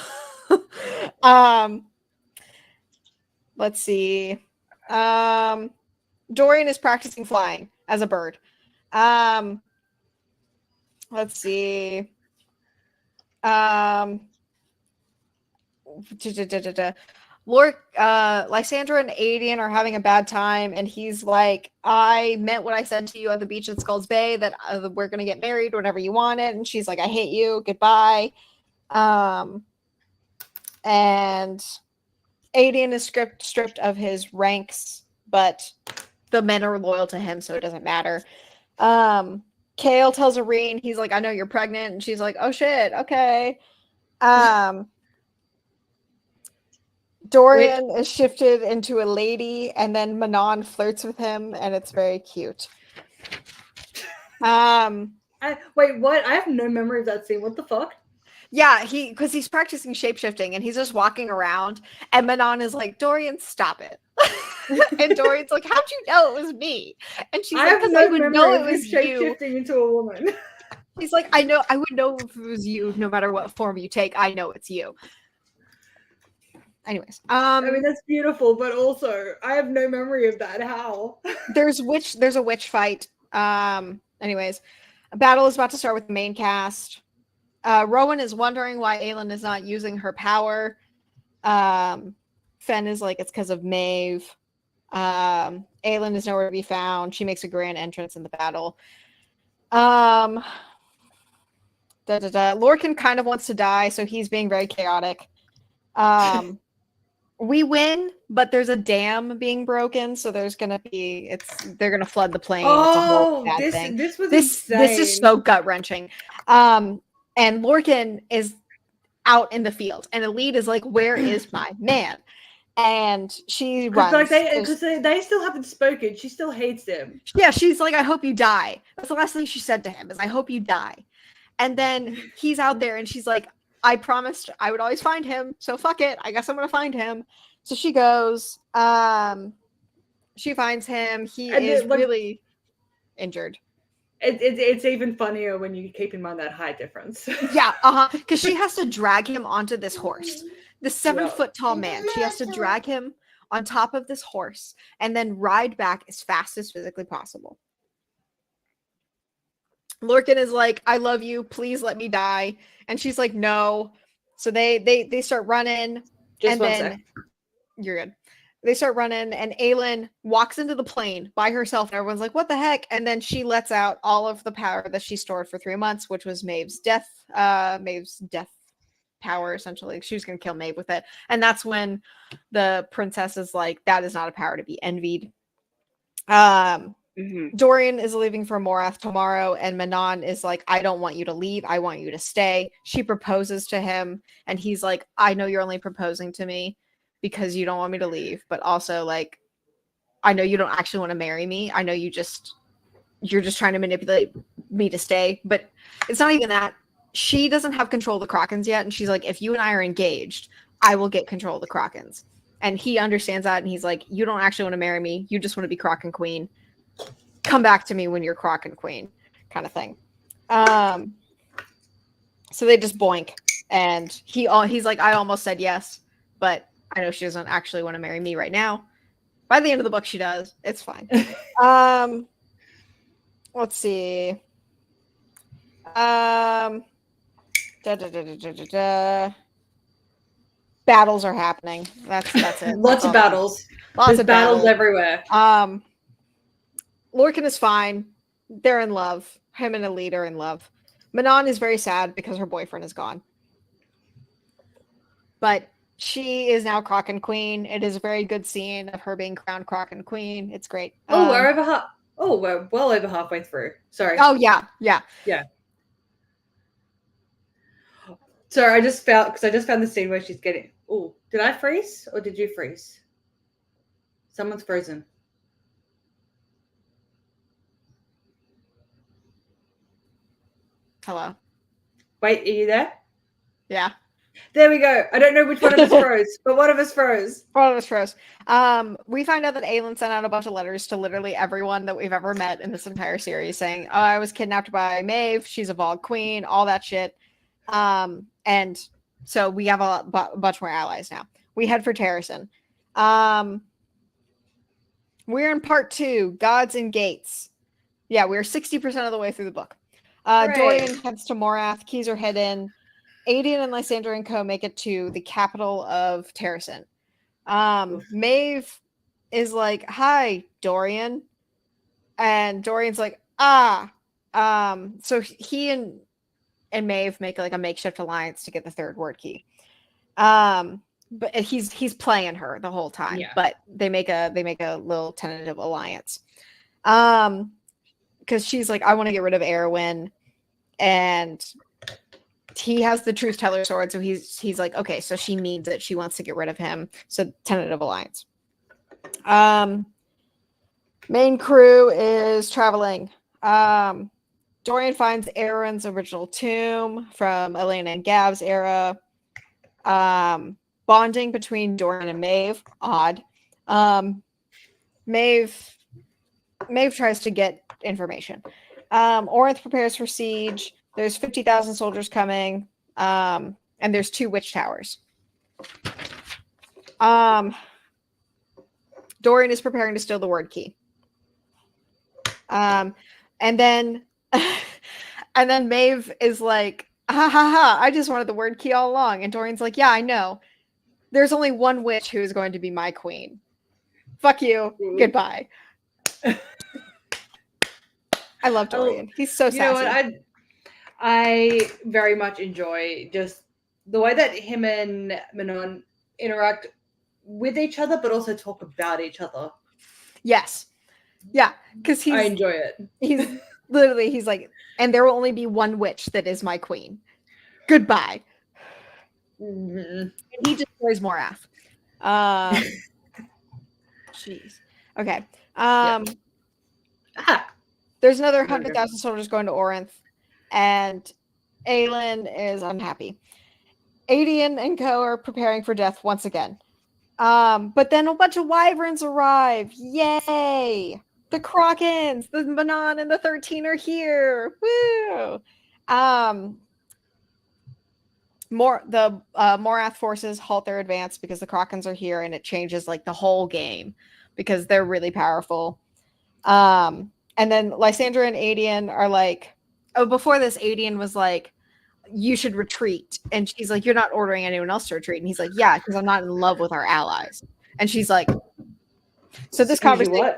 let's see. Dorian is practicing flying as a bird. Let's see. Lysandra and Aiden are having a bad time, and he's like, I meant what I said to you at the beach in Skulls Bay, that we're gonna get married whenever you want it. And she's like, I hate you, goodbye. And Aiden is stripped of his ranks, but the men are loyal to him, so it doesn't matter. Kale tells Irene, he's like, I know you're pregnant, and she's like, oh shit, okay. Dorian is shifted into a lady, and then Manon flirts with him, and it's very cute. Wait, what? I have no memory of that scene. What the fuck? Yeah, because he's practicing shapeshifting, and he's just walking around, and Manon is like, Dorian, stop it. And Dorian's like, how'd you know it was me? And she's like, because I would know it was you. Shapeshifting into a woman. He's like, I would know if it was you, no matter what form you take. I know it's you. Anyways, I mean that's beautiful, but also I have no memory of that. How? There's a witch fight. Anyways, a battle is about to start with the main cast. Rowan is wondering why Aelin is not using her power. Fen is like, it's because of Maeve. Aelin is nowhere to be found. She makes a grand entrance in the battle. Lorcan kind of wants to die, so he's being very chaotic. We win, but there's a dam being broken, so there's gonna be they're gonna flood the plain. It's a whole bad thing. This was insane. This is so gut-wrenching. And Lorcan is out in the field, and Elide is like, where is my man? And she runs. Because they still haven't spoken. She still hates him. Yeah, she's like, I hope you die. That's the last thing she said to him, is I hope you die. And then he's out there, and she's like, I promised I would always find him, so fuck it. I guess I'm gonna find him. So she goes. She finds him. He is really injured. It's even funnier when you keep in mind that height difference. Yeah, because she has to drag him onto this horse. The 7-foot tall man. She has to drag him on top of this horse and then ride back as fast as physically possible. Lorcan is like, I love you, please let me die. And she's like, no. So they start running. Just one sec. You're good. They start running, and Aelin walks into the plane by herself, and everyone's like, what the heck? And then she lets out all of the power that she stored for 3 months, which was Maeve's death power, essentially. She was going to kill Maeve with it. And that's when the princess is like, that is not a power to be envied. Dorian is leaving for Morath tomorrow, and Manon is like, I don't want you to leave. I want you to stay. She proposes to him, and he's like, I know you're only proposing to me because you don't want me to leave, but also, like, I know you don't actually want to marry me. I know you're just trying to manipulate me to stay. But it's not even that. She doesn't have control of the Krakens yet, and she's like, if you and I are engaged, I will get control of the Krakens. And he understands that, and he's like, you don't actually want to marry me. You just want to be Kraken Queen. Come back to me when you're Kraken Queen, kind of thing. So they just boink, and he's like, I almost said yes, but I know she doesn't actually want to marry me right now. By the end of the book, she does. It's fine. Let's see. Battles are happening. That's it. Lots of battles. Lots of battles everywhere. Lorcan is fine. They're in love. Him and Elide are in love. Manon is very sad because her boyfriend is gone. But she is now Kraken Queen. It is a very good scene of her being crowned Kraken Queen. It's great. Oh, we're well over halfway through. Sorry. Oh yeah. Yeah. Sorry, I just found the scene where she's getting. Oh, did I freeze or did you freeze? Someone's frozen. Hello. Wait, are you there? Yeah. There we go. I don't know which one of us froze, but one of us froze. One of us froze. We find out that Aelin sent out a bunch of letters to literally everyone that we've ever met in this entire series saying, oh, I was kidnapped by Maeve. She's a Vogue queen, all that shit. And so we have a bunch more allies now. We head for Terrasen. We're in part 2, Gods and Gates. Yeah, we're 60% of the way through the book. Dorian heads to Morath. Keys are hidden. Aedion and Lysandra and co make it to the capital of Terrasen. Maeve is like, hi, Dorian. And Dorian's like, ah. So he and Maeve make like a makeshift alliance to get the third word key. But he's playing her the whole time. Yeah. But they make a little tentative alliance. Because she's like, I want to get rid of Erwin, and he has the truth teller sword, so he's like, okay, so she means it. She wants to get rid of him. So tentative alliance. Main crew is traveling. Dorian finds Aaron's original tomb from Elena and Gav's era. Bonding between Dorian and Maeve. Odd. Maeve tries to get information. Orinth prepares for siege. There's 50,000 soldiers coming. And there's 2 witch towers. Dorian is preparing to steal the word key. And then Maeve is like, ha ha ha, I just wanted the word key all along. And Dorian's like, yeah, I know. There's only one witch who is going to be my queen. Fuck you. Goodbye. I love Dorian. He's so sassy. You know what? I very much enjoy just the way that him and Manon interact with each other, but also talk about each other. Yes. Yeah. Because I enjoy it. He's like, and there will only be one witch that is my queen. Goodbye. Mm-hmm. And he destroys Morath. Jeez. Okay. There's another 100,000 soldiers going to Orinth, and Aelin is unhappy. Aedion and co are preparing for death once again. But then a bunch of wyverns arrive. Yay! The Krakens, the Manon, and the 13 are here. Woo! Morath forces halt their advance because the Krakens are here, and it changes like the whole game because they're really powerful. And then Lysandra and Aedion are like, oh, before this, Aedion was like, you should retreat. And she's like, you're not ordering anyone else to retreat. And he's like, yeah, because I'm not in love with our allies. And she's like, so this conversation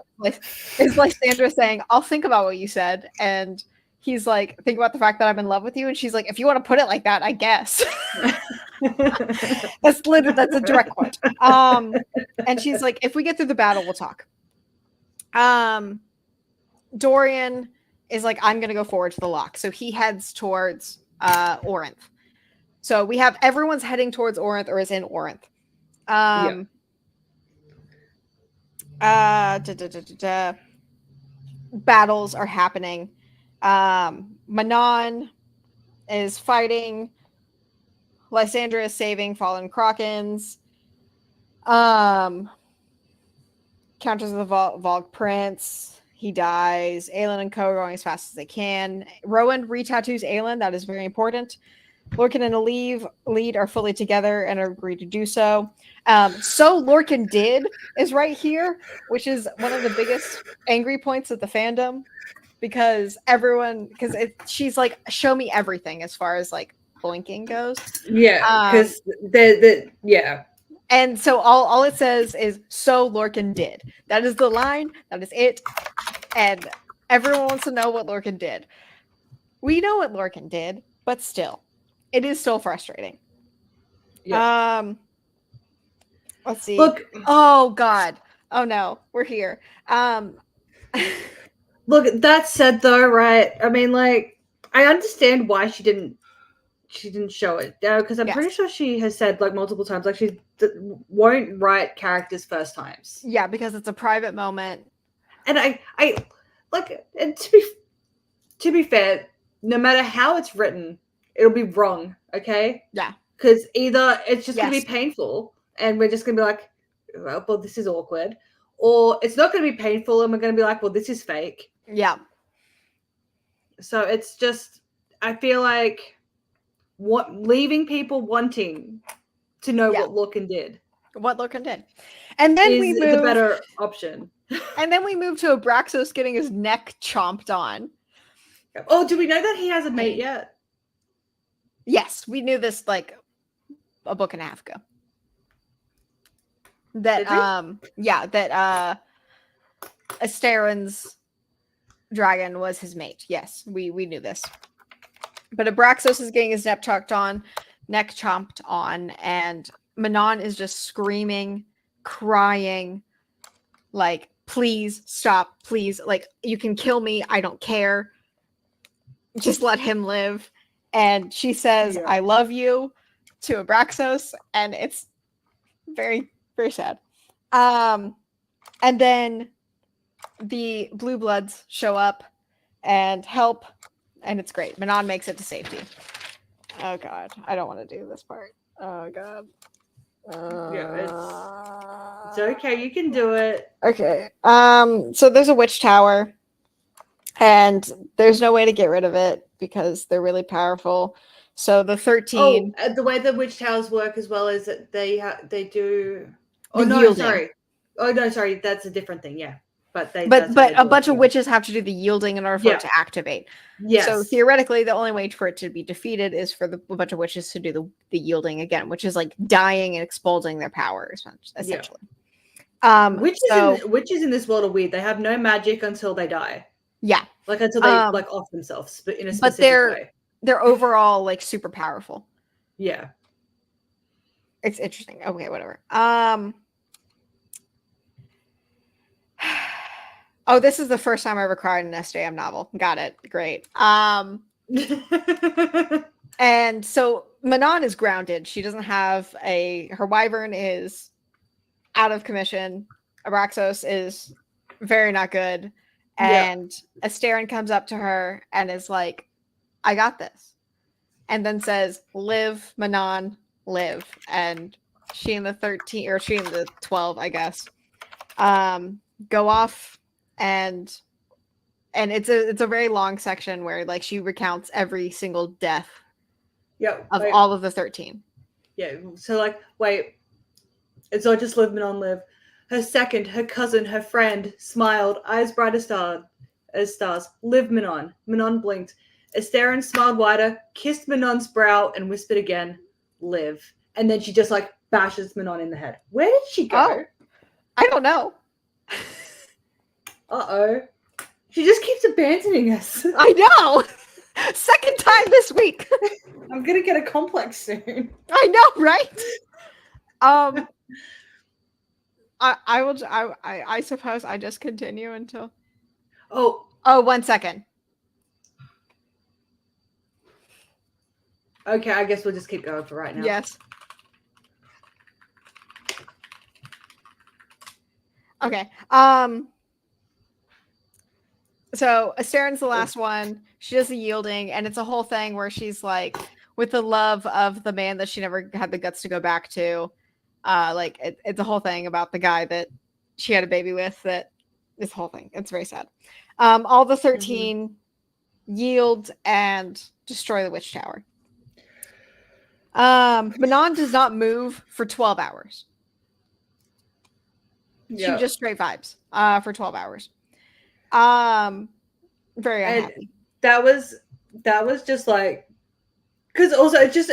is Lysandra saying, I'll think about what you said. And he's like, think about the fact that I'm in love with you. And she's like, if you want to put it like that, I guess. That's a direct quote. And she's like, if we get through the battle, we'll talk. Dorian is like, I'm going to go forward to the lock. So he heads towards Orinth. So we have everyone's heading towards Orinth or is in Orinth. Battles are happening. Manon is fighting. Lysandra is saving fallen Krakens. Counters the Vogue Prince. He dies. Aelin and co are going as fast as they can. Rowan retattoos Aelin. That is very important. Lorcan and Lead are fully together and agree to do so. So Lorcan did is right here, which is one of the biggest angry points of the fandom because she's like, show me everything as far as like boinking goes. Yeah, because yeah. And so all it says is, so Lorcan did. That is the line. That is it. And everyone wants to know what Lorcan did. We know what Lorcan did, but still, it is so frustrating. Yeah. Let's see. Look, Oh God. Oh no, we're here. look. That said, though, right? I mean, like, I understand why she didn't show it because I'm pretty Yes. sure she has said like multiple times like she won't write characters first times. Yeah, because it's a private moment. And I like, and to be fair, no matter how it's written, it'll be wrong. Okay. Yeah. Because either it's just going to Yes. be painful and we're just going to be like, well, this is awkward, or it's not going to be painful and we're going to be like, well, this is fake. Yeah. So it's just, I feel like leaving people wanting to know what Lorcan did. What Lorcan did. And then we move the better option. And then we move to Abraxos getting his neck chomped on. Oh, do we know that he has a mate yet? Yes, we knew this like a book and a half ago. That that Asteron's dragon was his mate. Yes, we knew this. But Abraxos is getting his neck chomped on, and Manon is just screaming, crying, like, please stop, please. Like, you can kill me, I don't care. Just let him live. And she says, I love you to Abraxos, and it's very, very sad. And then the Blue Bloods show up and help, and it's great. Manon makes it to safety. Oh God, I don't want to do this part. Oh God. It's okay. You can do it. Okay. So there's a witch tower, and there's no way to get rid of it because they're really powerful. So the 13. Oh, the way the witch towers work as well is that they do. Oh no, yielding. sorry. Oh no, sorry. That's a different thing. Yeah, but a bunch of witches have to do the yielding in order for it to activate. Yes. So theoretically, the only way for it to be defeated is for a bunch of witches to do the yielding again, which is like dying and exposing their powers, essentially. Witches in this world are weird. They have no magic until they die. Yeah. Like until they like off themselves, but in a specific way. They're overall like super powerful. Yeah. It's interesting. Okay, whatever. Oh, this is the first time I ever cried in an SJM novel. Got it. Great. And so Manon is grounded. She doesn't have her wyvern is out of commission. Abraxos is very not good. And Asteron comes up to her and is like, I got this. And then says, live, Manon, live. And she and the 13, or she and the 12, I guess, go off, and it's a very long section where like she recounts every single death of all of the 13. Yeah. So like, wait, it's not just live, Manon, live. Her second, her cousin, her friend smiled, eyes bright as stars. Live, Manon. Manon blinked. Asteron smiled wider, kissed Manon's brow, and whispered again, live. And then she just like bashes Manon in the head. Where did she go? Oh, I don't know. Uh-oh. She just keeps abandoning us. I know. Second time this week. I'm gonna get a complex soon. I know, right? I suppose I just continue until. Oh, 1 second. Okay, I guess we'll just keep going for right now. Yes. Okay. So Asteron's the last one. She does the yielding, and it's a whole thing where she's like, with the love of the man that she never had the guts to go back to. Like it's a whole thing about the guy that she had a baby with. That this whole thing. It's very sad. All the 13 yield and destroy the witch tower. Manon does not move for 12 hours. She just straight vibes for 12 hours. Very unhappy. And that was just like, because also it's just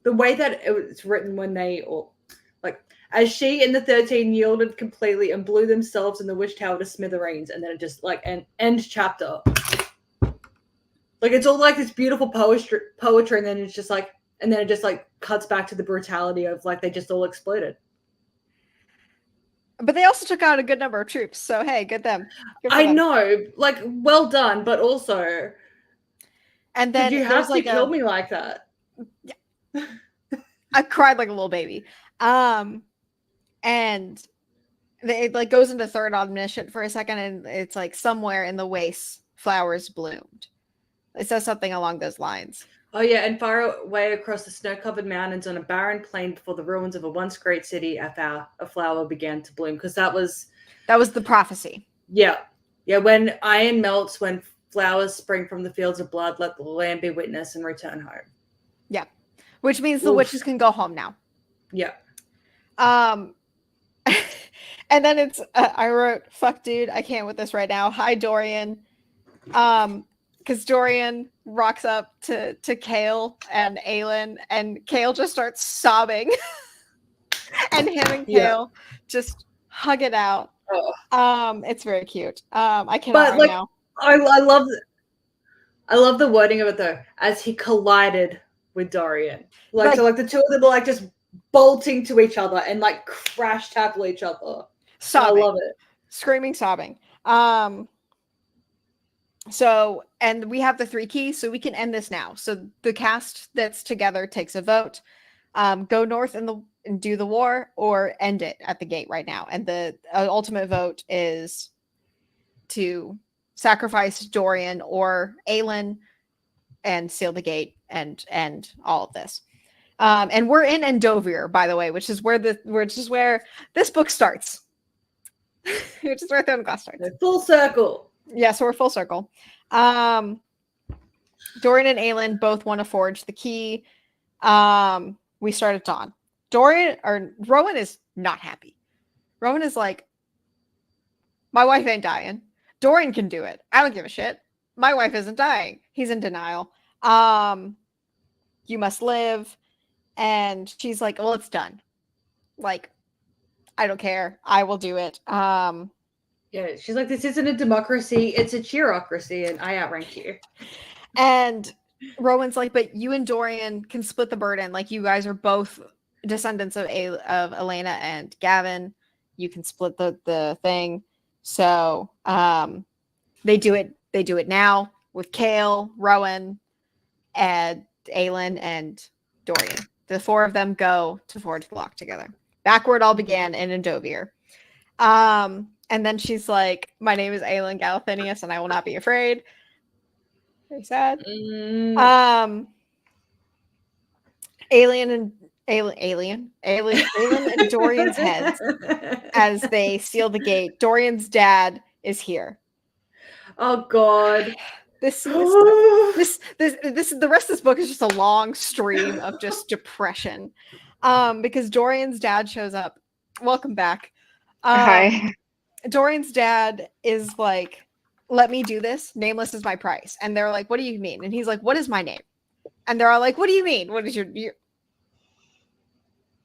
the way that it was written when they all like, as she and the 13 yielded completely and blew themselves in the witch tower to smithereens, and then it just like an end chapter. Like it's all like this beautiful poetry, and then it's just like, and then it just like cuts back to the brutality of like they just all exploded. But they also took out a good number of troops, so hey, good them. Good for I them. know, like, well done, but also, And did then you there's have to like kill me like that? I cried like a little baby. And it like goes into third omniscient for a second, and it's like somewhere in the wastes flowers bloomed. It says something along those lines. Oh yeah, and far away across the snow-covered mountains on a barren plain before the ruins of a once great city, a flower began to bloom. Because that was the prophecy. yeah. When iron melts, when flowers spring from the fields of blood, let the land be witness and return home. Yeah, which means the Oof. witches can go home now. Yeah. And then it's I wrote, "Fuck, dude, I can't with this right now. Hi, Dorian." Because Dorian rocks up to Kale and Aelin, and Kale just starts sobbing, and him and Kale just hug it out. Oh. It's very cute. I cannot But now. I love the wording of it though, as he collided with Dorian. Like so, like the two of them were like just bolting to each other and like crash tackle each other. Sobbing. I love it. Screaming, sobbing. So, and we have the 3 keys, so we can end this now. So the cast that's together takes a vote. Go north and do the war, or end it at the gate right now. And the ultimate vote is to sacrifice Dorian or Aelin and seal the gate and end all of this. And we're in Endovir, by the way, which is where this book starts. Which is where Thornglass starts. Full circle. Yeah, so we're full circle. Dorian and Aelin both want to forge the key. We start at dawn. Rowan is not happy. Rowan is like, my wife ain't dying. Dorian can do it. I don't give a shit. My wife isn't dying. He's in denial. You must live. And she's like, well, it's done. Like, I don't care. I will do it. Yeah, she's like, this isn't a democracy, it's a cheerocracy, and I outrank you. And Rowan's like, but you and Dorian can split the burden. Like, you guys are both descendants of Elena and Gavin. You can split the thing. So they do it. They do it now with Kale, Rowan, and Aelin, and Dorian. The 4 of them go to forge the lock together. Back where it all began in Endovir. And then she's like, my name is Aelin Galathinius, and I will not be afraid. Very sad. Aelin and Dorian's heads as they seal the gate. Dorian's dad is here. Oh God. This the rest of this book is just a long stream of just depression. Because Dorian's dad shows up. Welcome back. Hi. Dorian's dad is like, let me do this. Nameless is my price. And they're like, what do you mean? And he's like, what is my name? And they're all like, what do you mean? What is your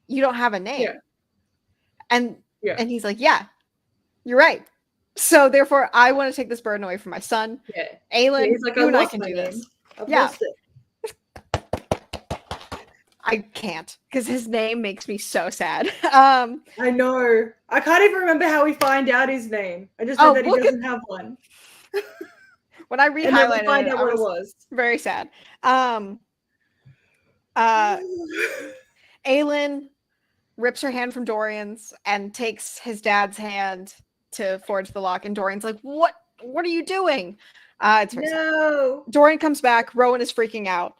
you don't have a name. Yeah. And he's like, yeah, you're right. So therefore, I want to take this burden away from my son. Yeah. Aelin, he's like, you and I lost can my do name. this. I've Yeah. lost it. I can't, because his name makes me so sad. I know. I can't even remember how we find out his name. I just know that he doesn't have one. When I And then we re-highlighted find it, out I what it was was. very sad. Aelin rips her hand from Dorian's and takes his dad's hand to forge the lock, and Dorian's like, what are you doing? It's very sad. Dorian comes back. Rowan is freaking out.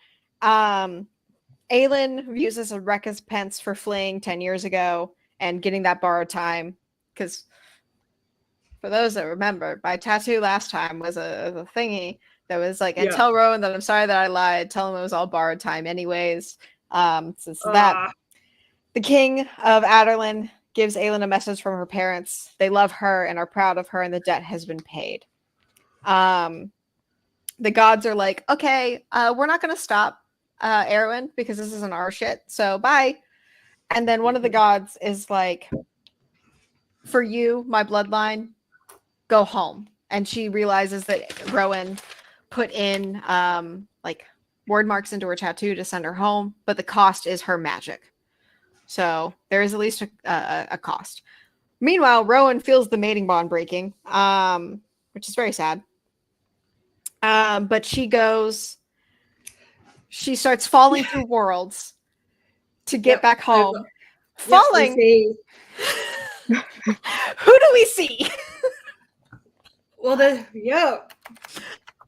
Aelin uses a recompense for fleeing 10 years ago and getting that borrowed time, because for those that remember, my tattoo last time was a thingy that was like, and tell Rowan that I'm sorry that I lied. Tell him it was all borrowed time anyways. That the king of Aderlin gives Aelin a message from her parents. They love her and are proud of her, and the debt has been paid. The gods are like, okay, we're not going to stop Erwin, because this isn't our shit, so bye. And then one of the gods is like, for you, my bloodline, go home. And she realizes that Rowan put in like word marks into her tattoo to send her home, but the cost is her magic. So there is at least a cost. Meanwhile, Rowan feels the mating bond breaking, which is very sad. But she starts falling through worlds to get back home. Falling. Who do we see? Well,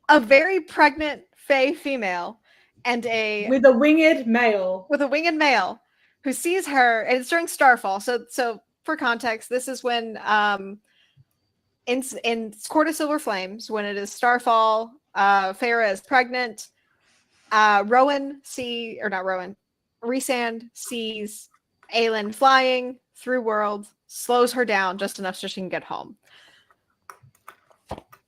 a very pregnant Fae female and with a winged male. Who sees her, and it's during Starfall. So for context, this is when in Court of Silver Flames, when it is Starfall, Feyre is pregnant. Rhysand sees Aelin flying through worlds, slows her down just enough so she can get home.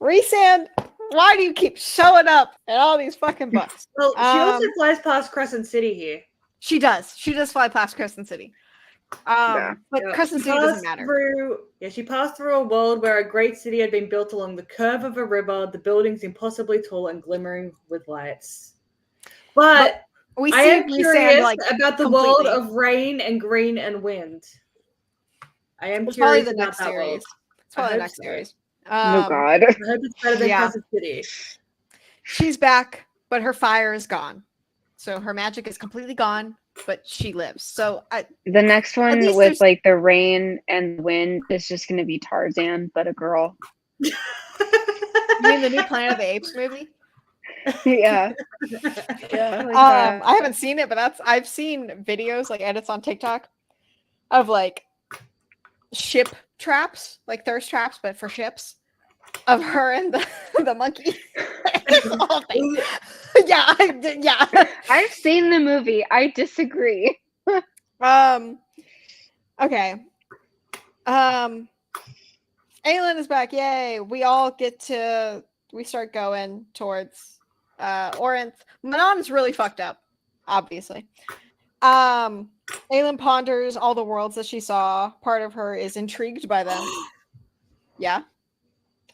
Rhysand, why do you keep showing up in all these fucking books? Well, she also flies past Crescent City here. She does fly past Crescent City. But Crescent City doesn't matter. She passed through a world where a great city had been built along the curve of a river, the buildings impossibly tall and glimmering with lights. But I am curious about the world of rain and green and wind. I am curious about that world. It's probably the next series. Oh God. I hope it's better than Crescent City. She's back, but her fire is gone. So her magic is completely gone, but she lives. So the next one with like the rain and wind is just going to be Tarzan, but a girl. You mean the new Planet of the Apes movie? Yeah. I haven't seen it, but I've seen videos, like edits on TikTok of like ship traps, like thirst traps, but for ships, of her and the monkey. Yeah. I've seen the movie. I disagree. Okay. Aelin is back. Yay. We start going towards Orinth. Manon's really fucked up, obviously. Aelin ponders all the worlds that she saw. Part of her is intrigued by them. Yeah.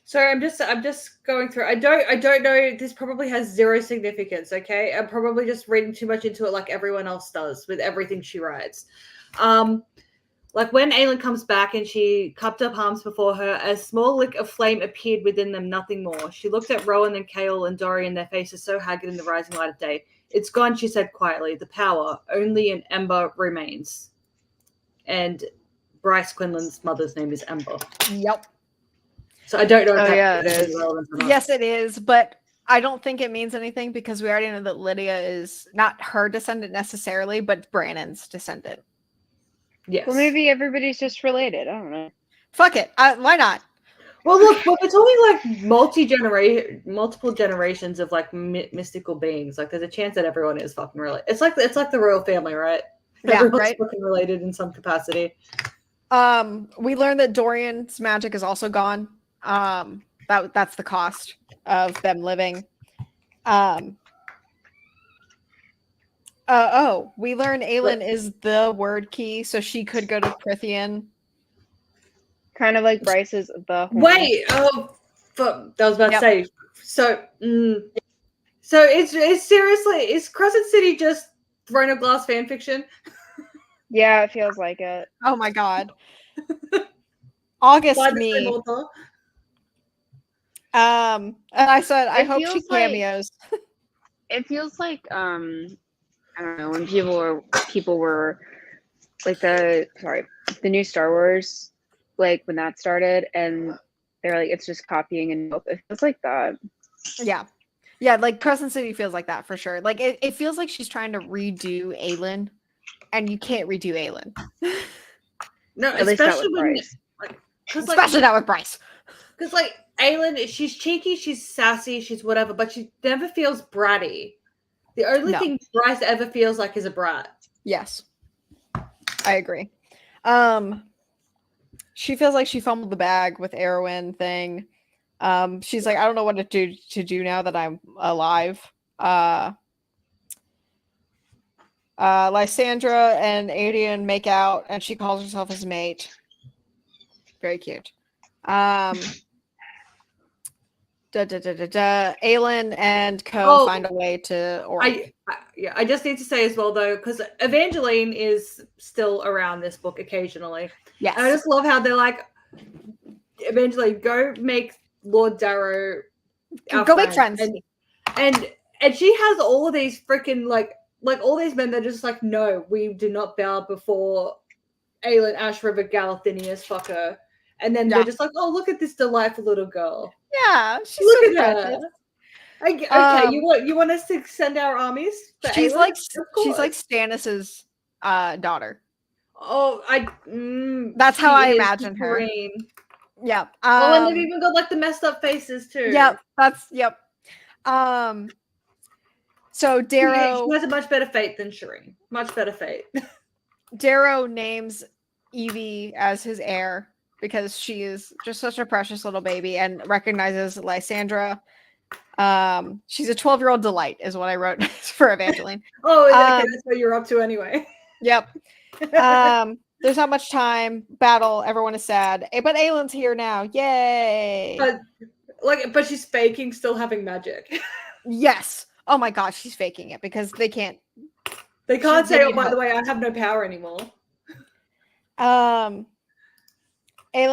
Sorry, I'm just going through. I don't know. This probably has zero significance. Okay, I'm probably just reading too much into it, like everyone else does with everything she writes. Like when Aelin comes back and she cupped up arms before her, a small lick of flame appeared within them, nothing more. She looked at Rowan and Kael and Dorian, their faces so haggard in the rising light of day. It's gone, she said quietly. The power, only an ember remains. And Bryce Quinlan's mother's name is Ember. Yep. So I don't know if it is relevant or not. Yes, it is, but I don't think it means anything because we already know that Lydia is not her descendant necessarily, but Brannon's descendant. Yes. Well, maybe everybody's just related. I don't know. Fuck it. Why not? Well, look, but it's only like multiple generations of like mystical beings. Like, there's a chance that everyone is fucking related. It's like the royal family, right? Yeah, Everyone's right. fucking related in some capacity. We learned that Dorian's magic is also gone. That's the cost of them living. We learn Aelin is the word key, so she could go to Prithian. Kind of like Bryce's the horn. Wait, fuck, I was about to say. So it's seriously, is Crescent City just Throne of Glass fan fiction? Yeah, it feels like it. Oh my god. August me. And I said, I hope she cameos. It feels like I don't know, when people were like the new Star Wars, like when that started, and they're like, it's just copying, and nope, it feels like that. Yeah, like Crescent City feels like that for sure. Like it feels like she's trying to redo Aelin, and you can't redo Aelin. No, at least not with Bryce. Especially not with Bryce. Because like Aelin, she's cheeky, she's sassy, she's whatever, but she never feels bratty. The only thing Bryce ever feels like is a brat. Yes, I agree. She feels like she fumbled the bag with Erwin thing. She's like, I don't know what to do now that I'm alive. Lysandra and Adian make out, and she calls herself his mate. Very cute. Aelin and Co find a way to. I just need to say as well though, because Evangeline is still around this book occasionally. Yes. And I just love how they're like, Evangeline, go make Lord Darrow our Go make friend." friends. And she has all of these freaking like all these men that are just like, no, we do not bow before Aelin, Ash River, Galathinius, fuck her. And then they're just like, oh, look at this delightful little girl. Yeah, she's Look so at precious. her. Okay, you want us to send our armies? For She's Aelin? like Of she's like course. Stannis's daughter. Oh, That's how she I is imagine her. green. Yep. Oh, and they've even got like the messed up faces too. Yep. Yep. So Darrow She has a much better fate than Shireen. Much better fate. Darrow names Evie as his heir because she is just such a precious little baby and recognizes Lysandra. She's a 12-year-old delight, is what I wrote for Evangeline. Oh, okay, that's what you're up to anyway. Yep. There's not much time. Battle. Everyone is sad. But Aelin's here now. Yay! But she's faking still having magic. Yes. Oh my gosh, she's faking it because they can't. They can't say, they "Oh, need by help. the way, I have no power anymore." Aelin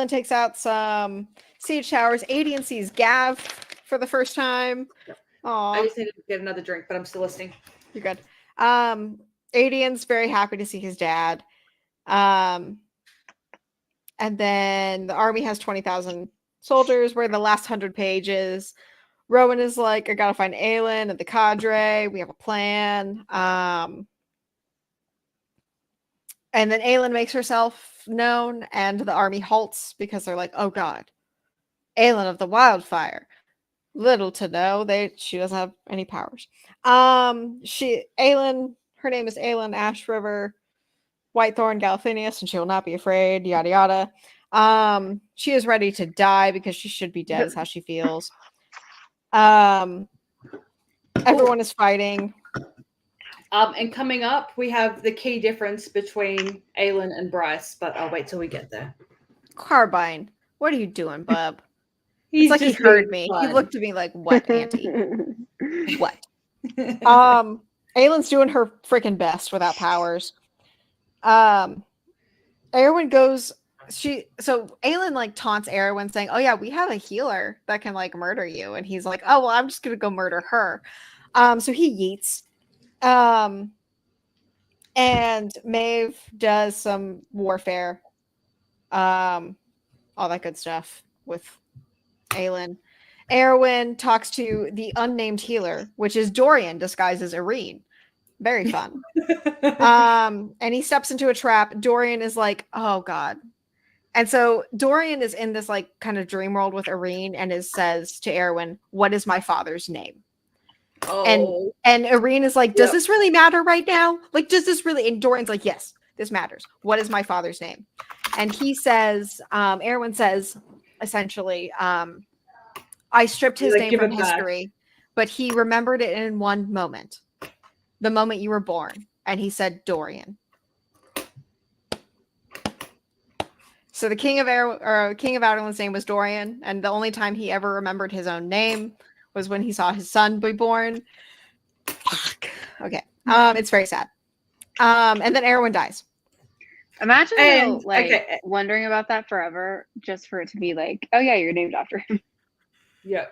takes out some siege towers. Aedion sees Gav for the first time. Aww. I just need to get another drink, but I'm still listening. You're good. Aedion's very happy to see his dad. And then the army has 20,000 soldiers. We're in the last 100 pages. Rowan is like, I gotta find Aelin and the cadre. We have a plan. And then Aelin makes herself known, and the army halts because they're like, oh god, Aelin of the Wildfire. Little to know, she doesn't have any powers. Aelin, her name is Aelin, Ash River, Whitethorn, Galathinius, and she will not be afraid, yada yada. She is ready to die because she should be dead, is how she feels. Everyone is fighting. And coming up, we have the key difference between Aelin and Bryce, but I'll wait till we get there. Carbine, what are you doing, bub? He's it's like he heard me. Fun. He looked at me like, what, Auntie? What? Aelin's doing her freaking best without powers. Erwin goes, Aelin like taunts Erwin saying, oh yeah, we have a healer that can like murder you. And he's like, oh, well, I'm just going to go murder her. So he yeets. And Maeve does some warfare. All that good stuff with Aelin. Erwin talks to the unnamed healer, which is Dorian disguised as Irene. Very fun. And he steps into a trap. Dorian is like, oh god. And so Dorian is in this like kind of dream world with Irene and says to Erwin, what is my father's name? Oh. And Irene is like, does this really matter right now? Like, does this really? And Dorian's like, yes, this matters. What is my father's name? And he says, Erwin says, essentially, I stripped his name from history, but he remembered it in one moment, the moment you were born. And he said, Dorian. So the king of Adolin's name was Dorian, and the only time he ever remembered his own name was when he saw his son be born. Fuck. Okay. It's very sad. And then Erwin dies. Imagine wondering about that forever, just for it to be like, oh yeah, you're named after him. Yeah.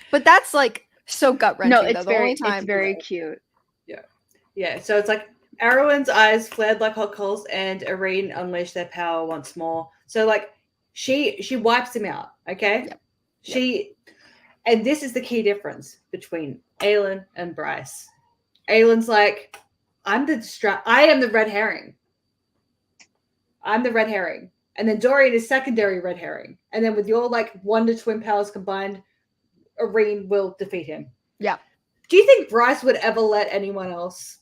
But that's like so gut wrenching. No, it's very cute. Yeah. Yeah. So it's like Erwin's eyes flared like hot coals, and Irene unleashed their power once more. So like she wipes him out. Okay. Yep. And this is the key difference between Aelin and Bryce. Aelin's like, I am the red herring. I'm the red herring. And then Dorian is secondary red herring. And then with your like wonder twin powers combined, Irene will defeat him. Yeah. Do you think Bryce would ever let anyone else?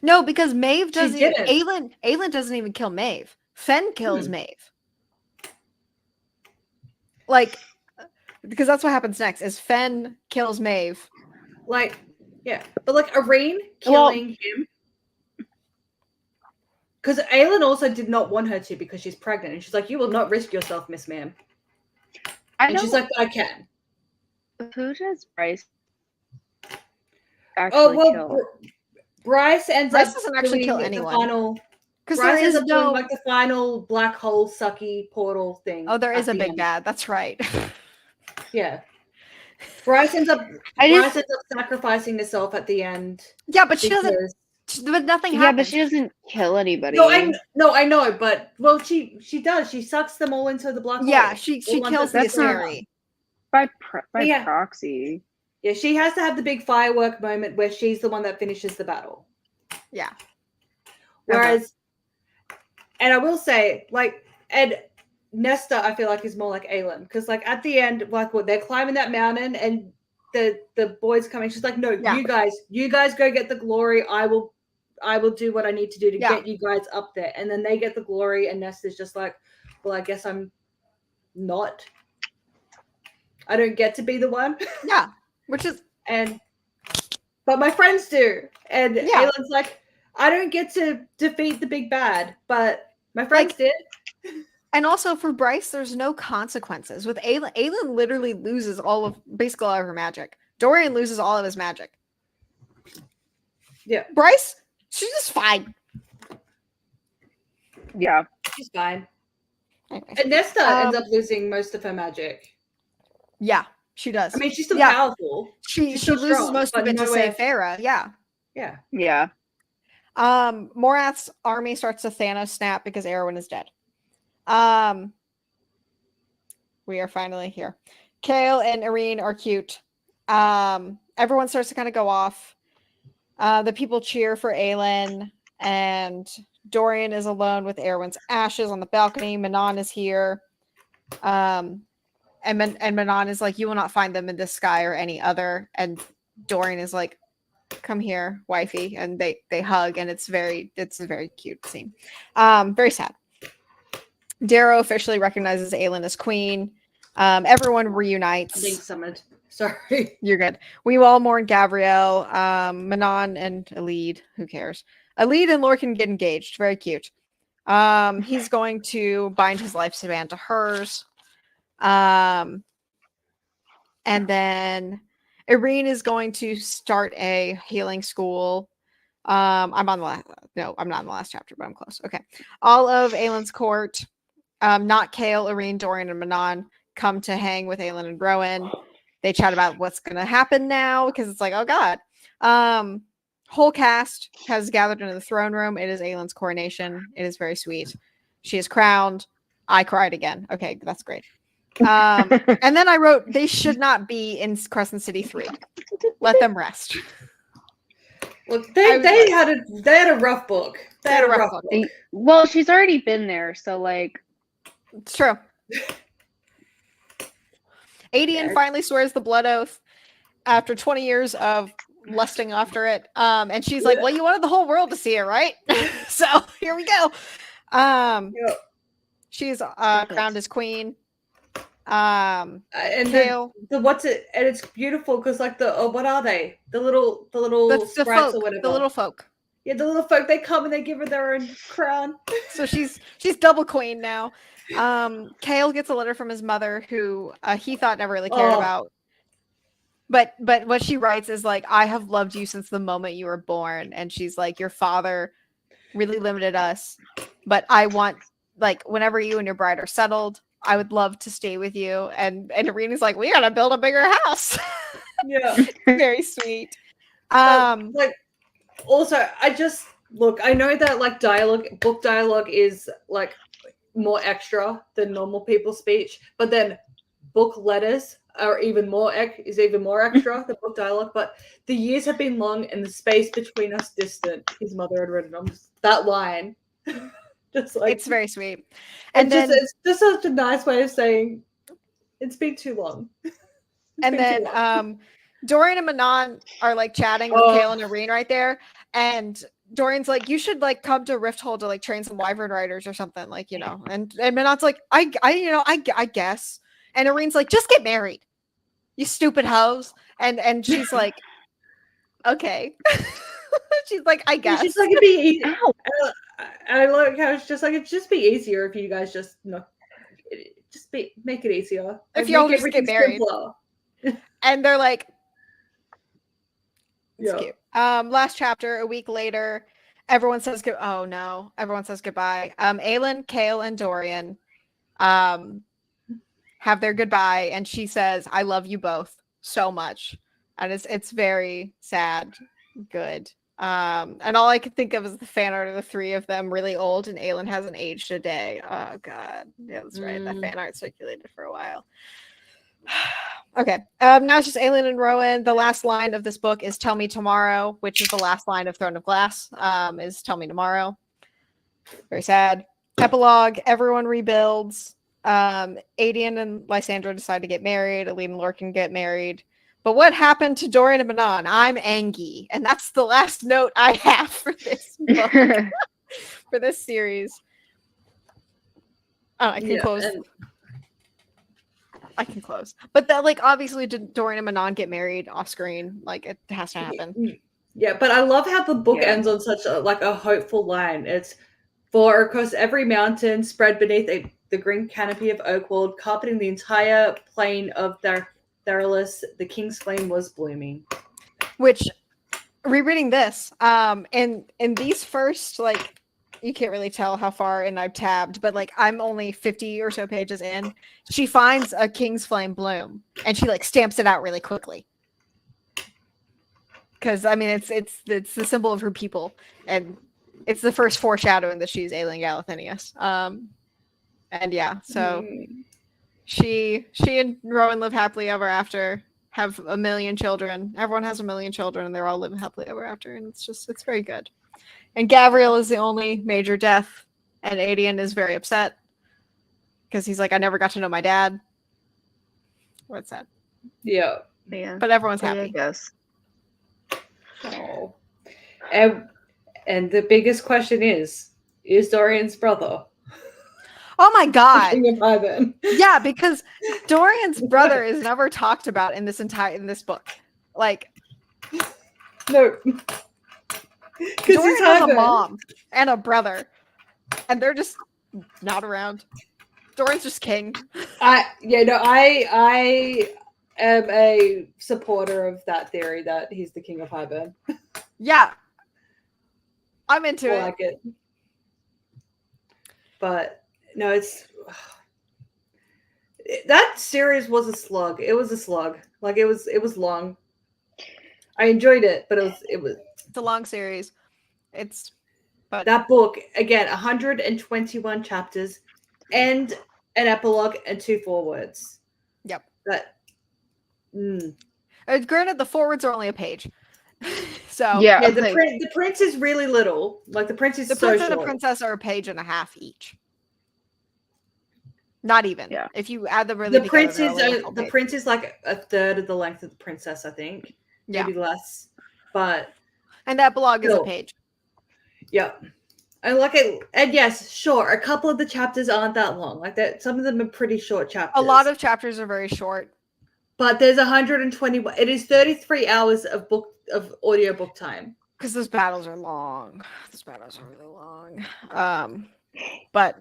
No, because Maeve doesn't. Aelin doesn't even kill Maeve. Fen kills Maeve. Like, because that's what happens next. Is Fen kills Maeve. Like, yeah, but like Irene killing him. Because Aelin also did not want her to because she's pregnant, and she's like, "You will not risk yourself, Miss Ma'am." And she's like, "I can." Who does Bryce actually kill? Bryce ends Bryce up doesn't actually doing kill the anyone. final. Because Bryce there ends is up doing no. like the final black hole sucky portal thing. Oh, there is at a the big end. bad. That's right. Yeah. Bryce ends up sacrificing herself at the end. Yeah, but she doesn't. because- But nothing Yeah, happens. but she doesn't kill anybody. No, I know, but well, she does. She sucks them all into the black hole. Yeah, she The ones kills that- the That's not- Ascari. by Yeah. proxy. Yeah, she has to have the big firework moment where she's the one that finishes the battle. Yeah. Whereas, and I will say, like, and Nesta, I feel like is more like Aelin because, like, at the end, like, what they're climbing that mountain and the boys coming. She's like, no, Yeah. you guys go get the glory. I will do what I need to do to Yeah. get you guys up there. And then they get the glory, and Nesta's just like, well, I guess I'm not. I don't get to be the one. Yeah. Which is But my friends do. And Yeah. Aelin's like, I don't get to defeat the big bad, but my friends did. and also for Bryce, there's no consequences. With Aelin, Aelin literally loses basically all of her magic. Dorian loses all of his magic. Yeah. Bryce, she's just fine. Yeah. She's fine. Anyways. And Nesta ends up losing most of her magic. Yeah, she does. I mean, she's still Yeah. powerful. she she's still loses strong, most of but it to nowhere- save Farah. Yeah. Yeah. Yeah. Morath's army starts to Thanos snap because Erwin is dead. We are finally here. Kale and Irene are cute. Everyone starts to kind of go off. The people cheer for Aelin, and Dorian is alone with Erwin's ashes on the balcony. Manon is here. And Manon is like, you will not find them in this sky or any other. And Dorian is like, come here, wifey. And they hug, and it's a very cute scene. Very sad. Darrow officially recognizes Aelin as queen. Everyone reunites. I'm being summoned. Sorry. You're good. We all mourn Gabrielle, Manon, and Alid. Who cares? Alid and Lorcan get engaged. Very cute. He's going to bind his lifespan to hers. And then Irene is going to start a healing school. I'm not in the last chapter, but I'm close. Okay. All of Aelin's court, not Kale, Irene, Dorian, and Manon, come to hang with Aelin and Rowan. They chat about what's going to happen now because it's like, oh God. Whole cast has gathered in the throne room. It is Aelin's coronation. It is very sweet. She is crowned. I cried again. Okay, that's great. And then I wrote, they should not be in Crescent City 3. Let them rest. Well, they had a rough book. They had a rough book. Well, she's already been there, so like It's true. Adian finally swears the blood oath after 20 years of lusting after it. And she's like, well, you wanted the whole world to see it, right? So here we go. She's crowned as queen. And Kale. and it's beautiful because like what are they? The little The sprites folk, or whatever. the little folk. Yeah, the little folk. They come and they give her their own crown. So she's double queen now. Kale gets a letter from his mother who he thought never really cared about. But what she writes is like, I have loved you since the moment you were born. And she's like, your father really limited us, but I want, like, whenever you and your bride are settled, I would love to stay with you. And Irene's like, we gotta build a bigger house. Yeah. Very sweet. Like, also, I know that like book dialogue is like more extra than normal people's speech, but then book letters are even more extra than book dialogue. But the years have been long and the space between us distant. His mother had written on that line. Just like, it's very sweet. And then it's just such a nice way of saying it's been too long. And then Dorian and Manon are like chatting with Kale and Irene right there. And Dorian's like, you should like come to Rifthold to like train some wyvern riders or something, like, you know. And Manon's like, I guess. And Irene's like, just get married, you stupid hoes. And she's like, okay. She's like, I guess. She's like, it'd be easy. I like how it's just like, it'd just be easier if you guys just make it easier. If y'all just get married. And they're like, It's cute. Last chapter, a week later, everyone says everyone says goodbye. Aelin, Kale, and Dorian have their goodbye, and she says, I love you both so much. And it's very sad. Good. And all I could think of is the fan art of the three of them really old, and Aelin hasn't aged a day. Oh god. Yeah, that's right. That fan art circulated for a while. Okay. Now it's just Aelin and Rowan. The last line of this book is Tell Me Tomorrow, which is the last line of Throne of Glass. Is Tell Me Tomorrow. Very sad. Epilogue, everyone rebuilds. Adian and Lysandra decide to get married. Aline and Lorcan get married. But what happened to Dorian and Manon? I'm Angie. And that's the last note I have for this book. For this series. I can close. I can close. But that, like, obviously, did Dorian and Manon get married off screen? Like, it has to happen. Yeah, but I love how the book ends on such a hopeful line. It's for across every mountain, spread beneath the green canopy of Oakwold, carpeting the entire plain of Theralis, the king's flame was blooming. Which, rereading this, in these first, like, you can't really tell how far in I've tabbed, but like I'm only 50 or so pages in. She finds a king's flame bloom and she like stamps it out really quickly. Because I mean it's the symbol of her people, and it's the first foreshadowing that she's Aelin Galathynius. And yeah, so she and Rowan live happily ever after, have a million children. Everyone has a million children and they're all living happily ever after, and it's very good. And Gavriel is the only major death, and Adian is very upset because he's like, I never got to know my dad. What's that? Yeah. But everyone's happy. Yes. Oh. And the biggest question is Dorian's brother? Oh my god. King of Heaven. Yeah, because Dorian's brother is never talked about in this book. Like, no. Dorian has a mom and a brother, and they're just not around. Dorian's just king. I am a supporter of that theory that he's the king of Highburn. Yeah, I'm into it. I like it, but no, it's that series was a slug. It was a slug. Like it was long. I enjoyed it, but it was. It's a long series. But that book again, 121 chapters, and an epilogue and 2 forewords. Yep. Granted, the forwards are only a page. So yeah, the prince is really little. Like the prince is the so prince short. and the princess are a page and a half each. Not even. Yeah. If you add them really together, the prince is like a third of the length of the princess, I think. Yeah. Maybe less. But and that blog is a page. Yeah. I like it. And yes, sure, a couple of the chapters aren't that long. Like that, some of them are pretty short chapters. A lot of chapters are very short. But there's 120. It is 33 hours of audiobook time. Because those battles are long. Those battles are really long. But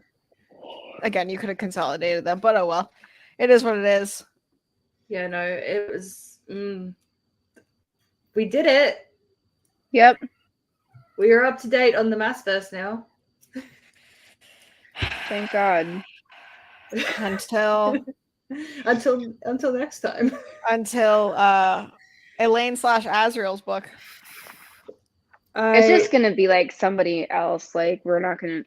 again, you could have consolidated them. But oh well, it is what it is. Yeah, no, it was. We did it. Yep. We are up to date on the Massverse now. Thank God. Until next time. Until Elaine / Azriel's book. It's just gonna be like somebody else. Like we're not gonna.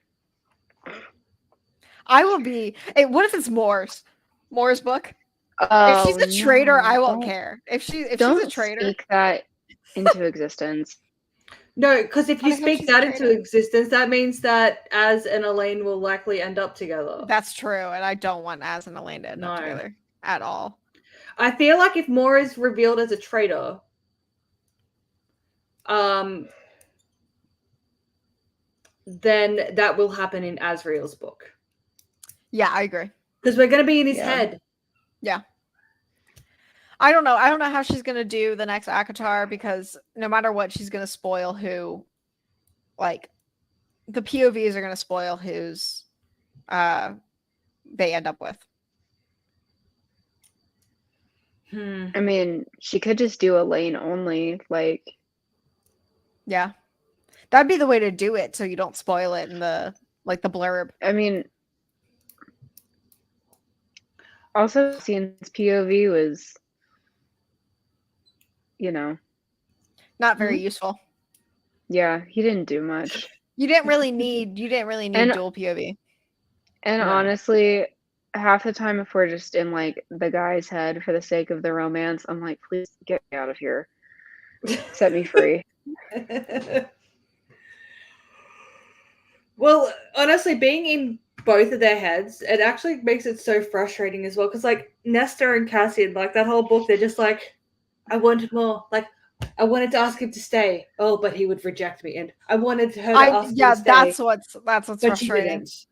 I will be. What if it's Moore's book? Oh, if she's a traitor, I won't don't- care. If she's a traitor, speak that into existence. No, because if you I hope speak she's that a into traitor. existence, that means that Az and Elaine will likely end up together. that's true, and I don't want Az and Elaine to end up No. together at all. I feel like if Moore is revealed as a traitor, then that will happen in Azriel's book. Yeah, I agree. Because we're going to be in his Yeah. head. Yeah. I don't know. I don't know how she's gonna do the next Akatar, because no matter what, she's gonna spoil who. Like, the POVs are gonna spoil who's they end up with. I mean, she could just do Elaine only. Like, Yeah. That'd be the way to do it so you don't spoil it in the blurb. I mean, also Cassian's POV was, Not very useful. yeah, he didn't do much. You didn't really need And- dual POV. And No. honestly, half the time if we're just in like the guy's head for the sake of the romance, I'm like, please get me out of here. Set me free. Well, honestly, being in both of their heads, it actually makes it so frustrating as well. Because like Nestor and Cassian, like that whole book, they're just like, I wanted more. Like, I wanted to ask him to stay. Oh, but he would reject me. And I wanted her to ask me to stay. That's what's but she frustrating. didn't.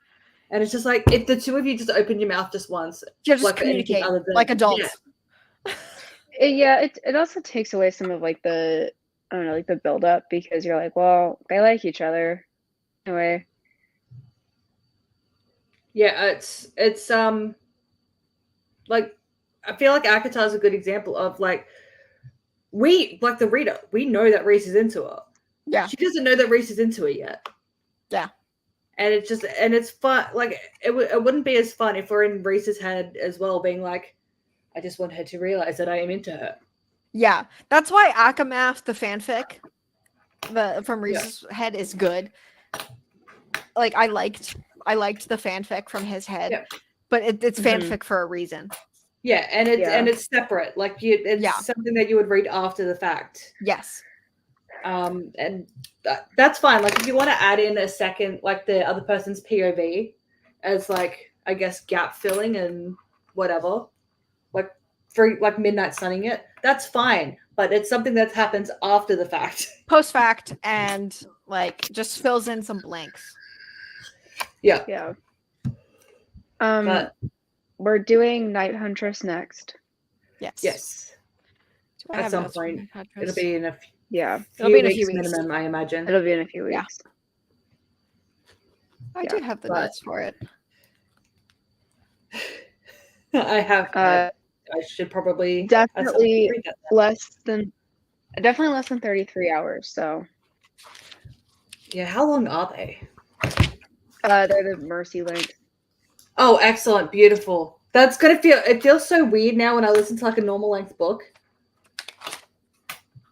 And it's just like, if the two of you just opened your mouth just once, Just like for anything communicate other than- like adults. Yeah. It also takes away some of like the, I don't know, like the build up, because you're like, well, they like each other anyway. Yeah, it's like I feel like Akatar is a good example of like we, like the reader, we know that Reese is into her. Yeah. She doesn't know that Reese is into her yet. Yeah. And it's fun. Like it wouldn't be as fun if we're in Reese's head as well, being like, I just want her to realize that I am into her. Yeah. That's why Akamath, the fanfic, from Reese's head is good. Like I liked the fanfic from his head, Yeah. but it's Mhm. fanfic for a reason. Yeah, and it's separate. Like it's something that you would read after the fact. Yes. And that's fine. Like if you want to add in a second, like the other person's POV as like, I guess, gap filling and whatever, like for like midnight sunning it, that's fine. But it's something that happens after the fact. Post fact, and like just fills in some blanks. Yeah. Yeah. But We're doing Night Huntress next. Yes. Do I At have some notes from point, Night Huntress? it'll be in a Yeah, It'll be in a few few weeks weeks. minimum, I imagine. it'll be in a few Yeah. weeks. I do have the but- notes for it. I have. I should probably at some point Definitely read that then. definitely less than 33 hours. So Yeah. How long are they? they're the Mercy length. Oh, excellent, beautiful. That's gonna feel. It feels so weird now when I listen to like a normal length book.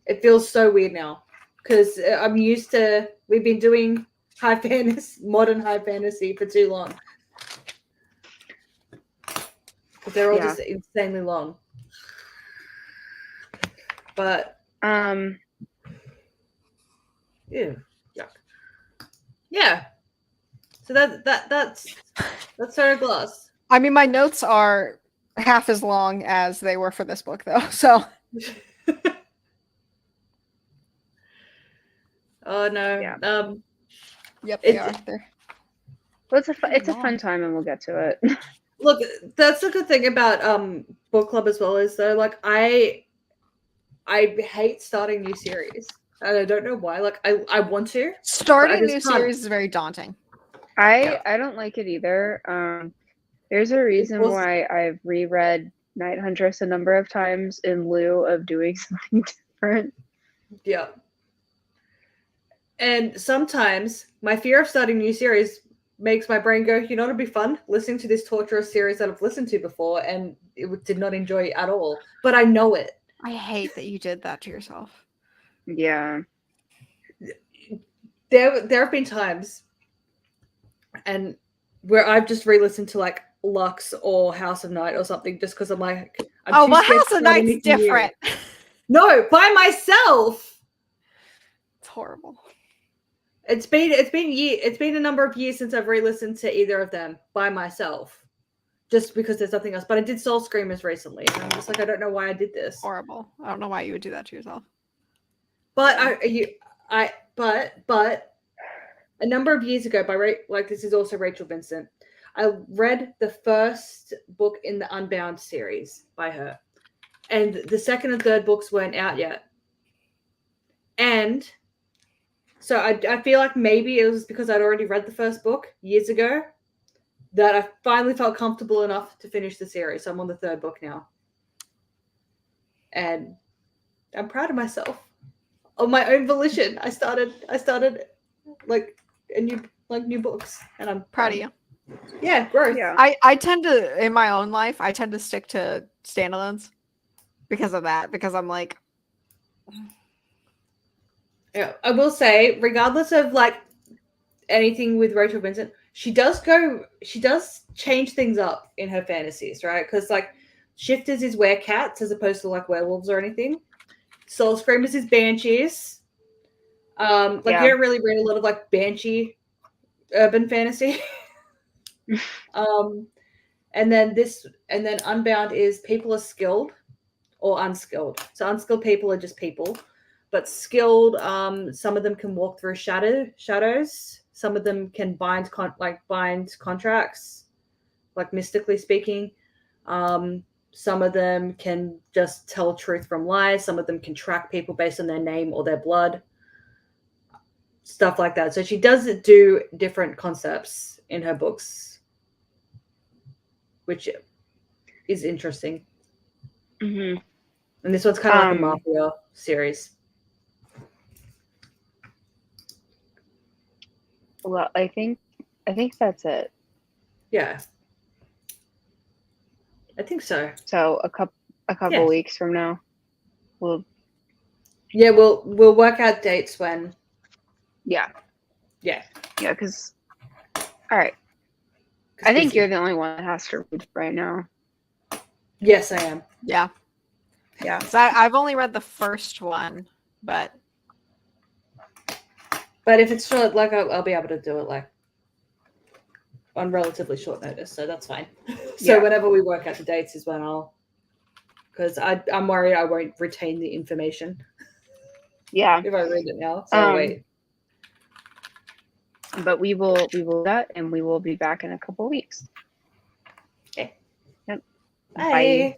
It feels so weird now because I'm used to. We've been doing high fantasy, modern high fantasy for too long. But they're all just insanely long. But ew, yuck. Yeah. So that's Sarah Glass. I mean, my notes are half as long as they were for this book, though. So Oh no. Yeah. yep, they It's- are. They're Well, it's a Pretty fun long. time, and we'll get to it. Look, that's the good thing about book club as well, is though, like I hate starting new series. And I don't know why. Like I want to. starting a just new can't. series is very daunting. I don't like it either. There's a reason was- why I've reread Night Huntress a number of times in lieu of doing something different. Yeah. And sometimes my fear of starting new series makes my brain go, you know, it'd be fun listening to this torturous series that I've listened to before and did not enjoy at all. But I know it. I hate that you did that to yourself. Yeah. There have been times and where I've just re-listened to like Lux or House of Night or something just because I'm like, I'm too well, scared House to of start Night's anything new. different. No, by myself. It's horrible. It's been a number of years since I've re-listened to either of them by myself, just because there's nothing else. But I did Soul Screamers recently, and I'm just like, I don't know why I did this. Horrible. I don't know why you would do that to yourself. But but a number of years ago, like this is also Rachel Vincent, I read the first book in the Unbound series by her, and the second and third books weren't out yet, and so I feel like maybe it was because I'd already read the first book years ago that I finally felt comfortable enough to finish the series. So I'm on the third book now. And I'm proud of myself. on my own volition. I started like new books, and I'm Proud of you. Yeah, growth. Yeah. I tend to, in my own life, I tend to stick to standalones because of that. Because I'm like, Yeah, I will say, regardless of like anything with Rachel Vincent, she does change things up in her fantasies, right? Because like Shifters is werecats as opposed to like werewolves or anything. Soul Screamers is banshees. Like Yeah. you don't really read a lot of like banshee urban fantasy. And then Unbound is people are skilled or unskilled. So unskilled people are just people, but skilled, some of them can walk through shadows. Some of them can bind contracts, like mystically speaking. Some of them can just tell truth from lies. Some of them can track people based on their name or their blood. Stuff like that. So she does do different concepts in her books, which is interesting. Mm-hmm. And this one's kind of like a mafia series. Well, I think that's it. Yeah. I think so. So a couple weeks from now, we'll work out dates when. Yeah. Because all right. I think busy. you're the only one that has to read right now. Yes, I am. yeah. Yeah. So I've only read the first one, but But if it's short, like I'll be able to do it like on relatively short notice, so that's fine. So whenever we work out the dates is when because I'm worried I won't retain the information. Yeah. If I read it now, so I'll wait. But we will do that, and we will be back in a couple weeks. Okay. Yep. Bye. Bye.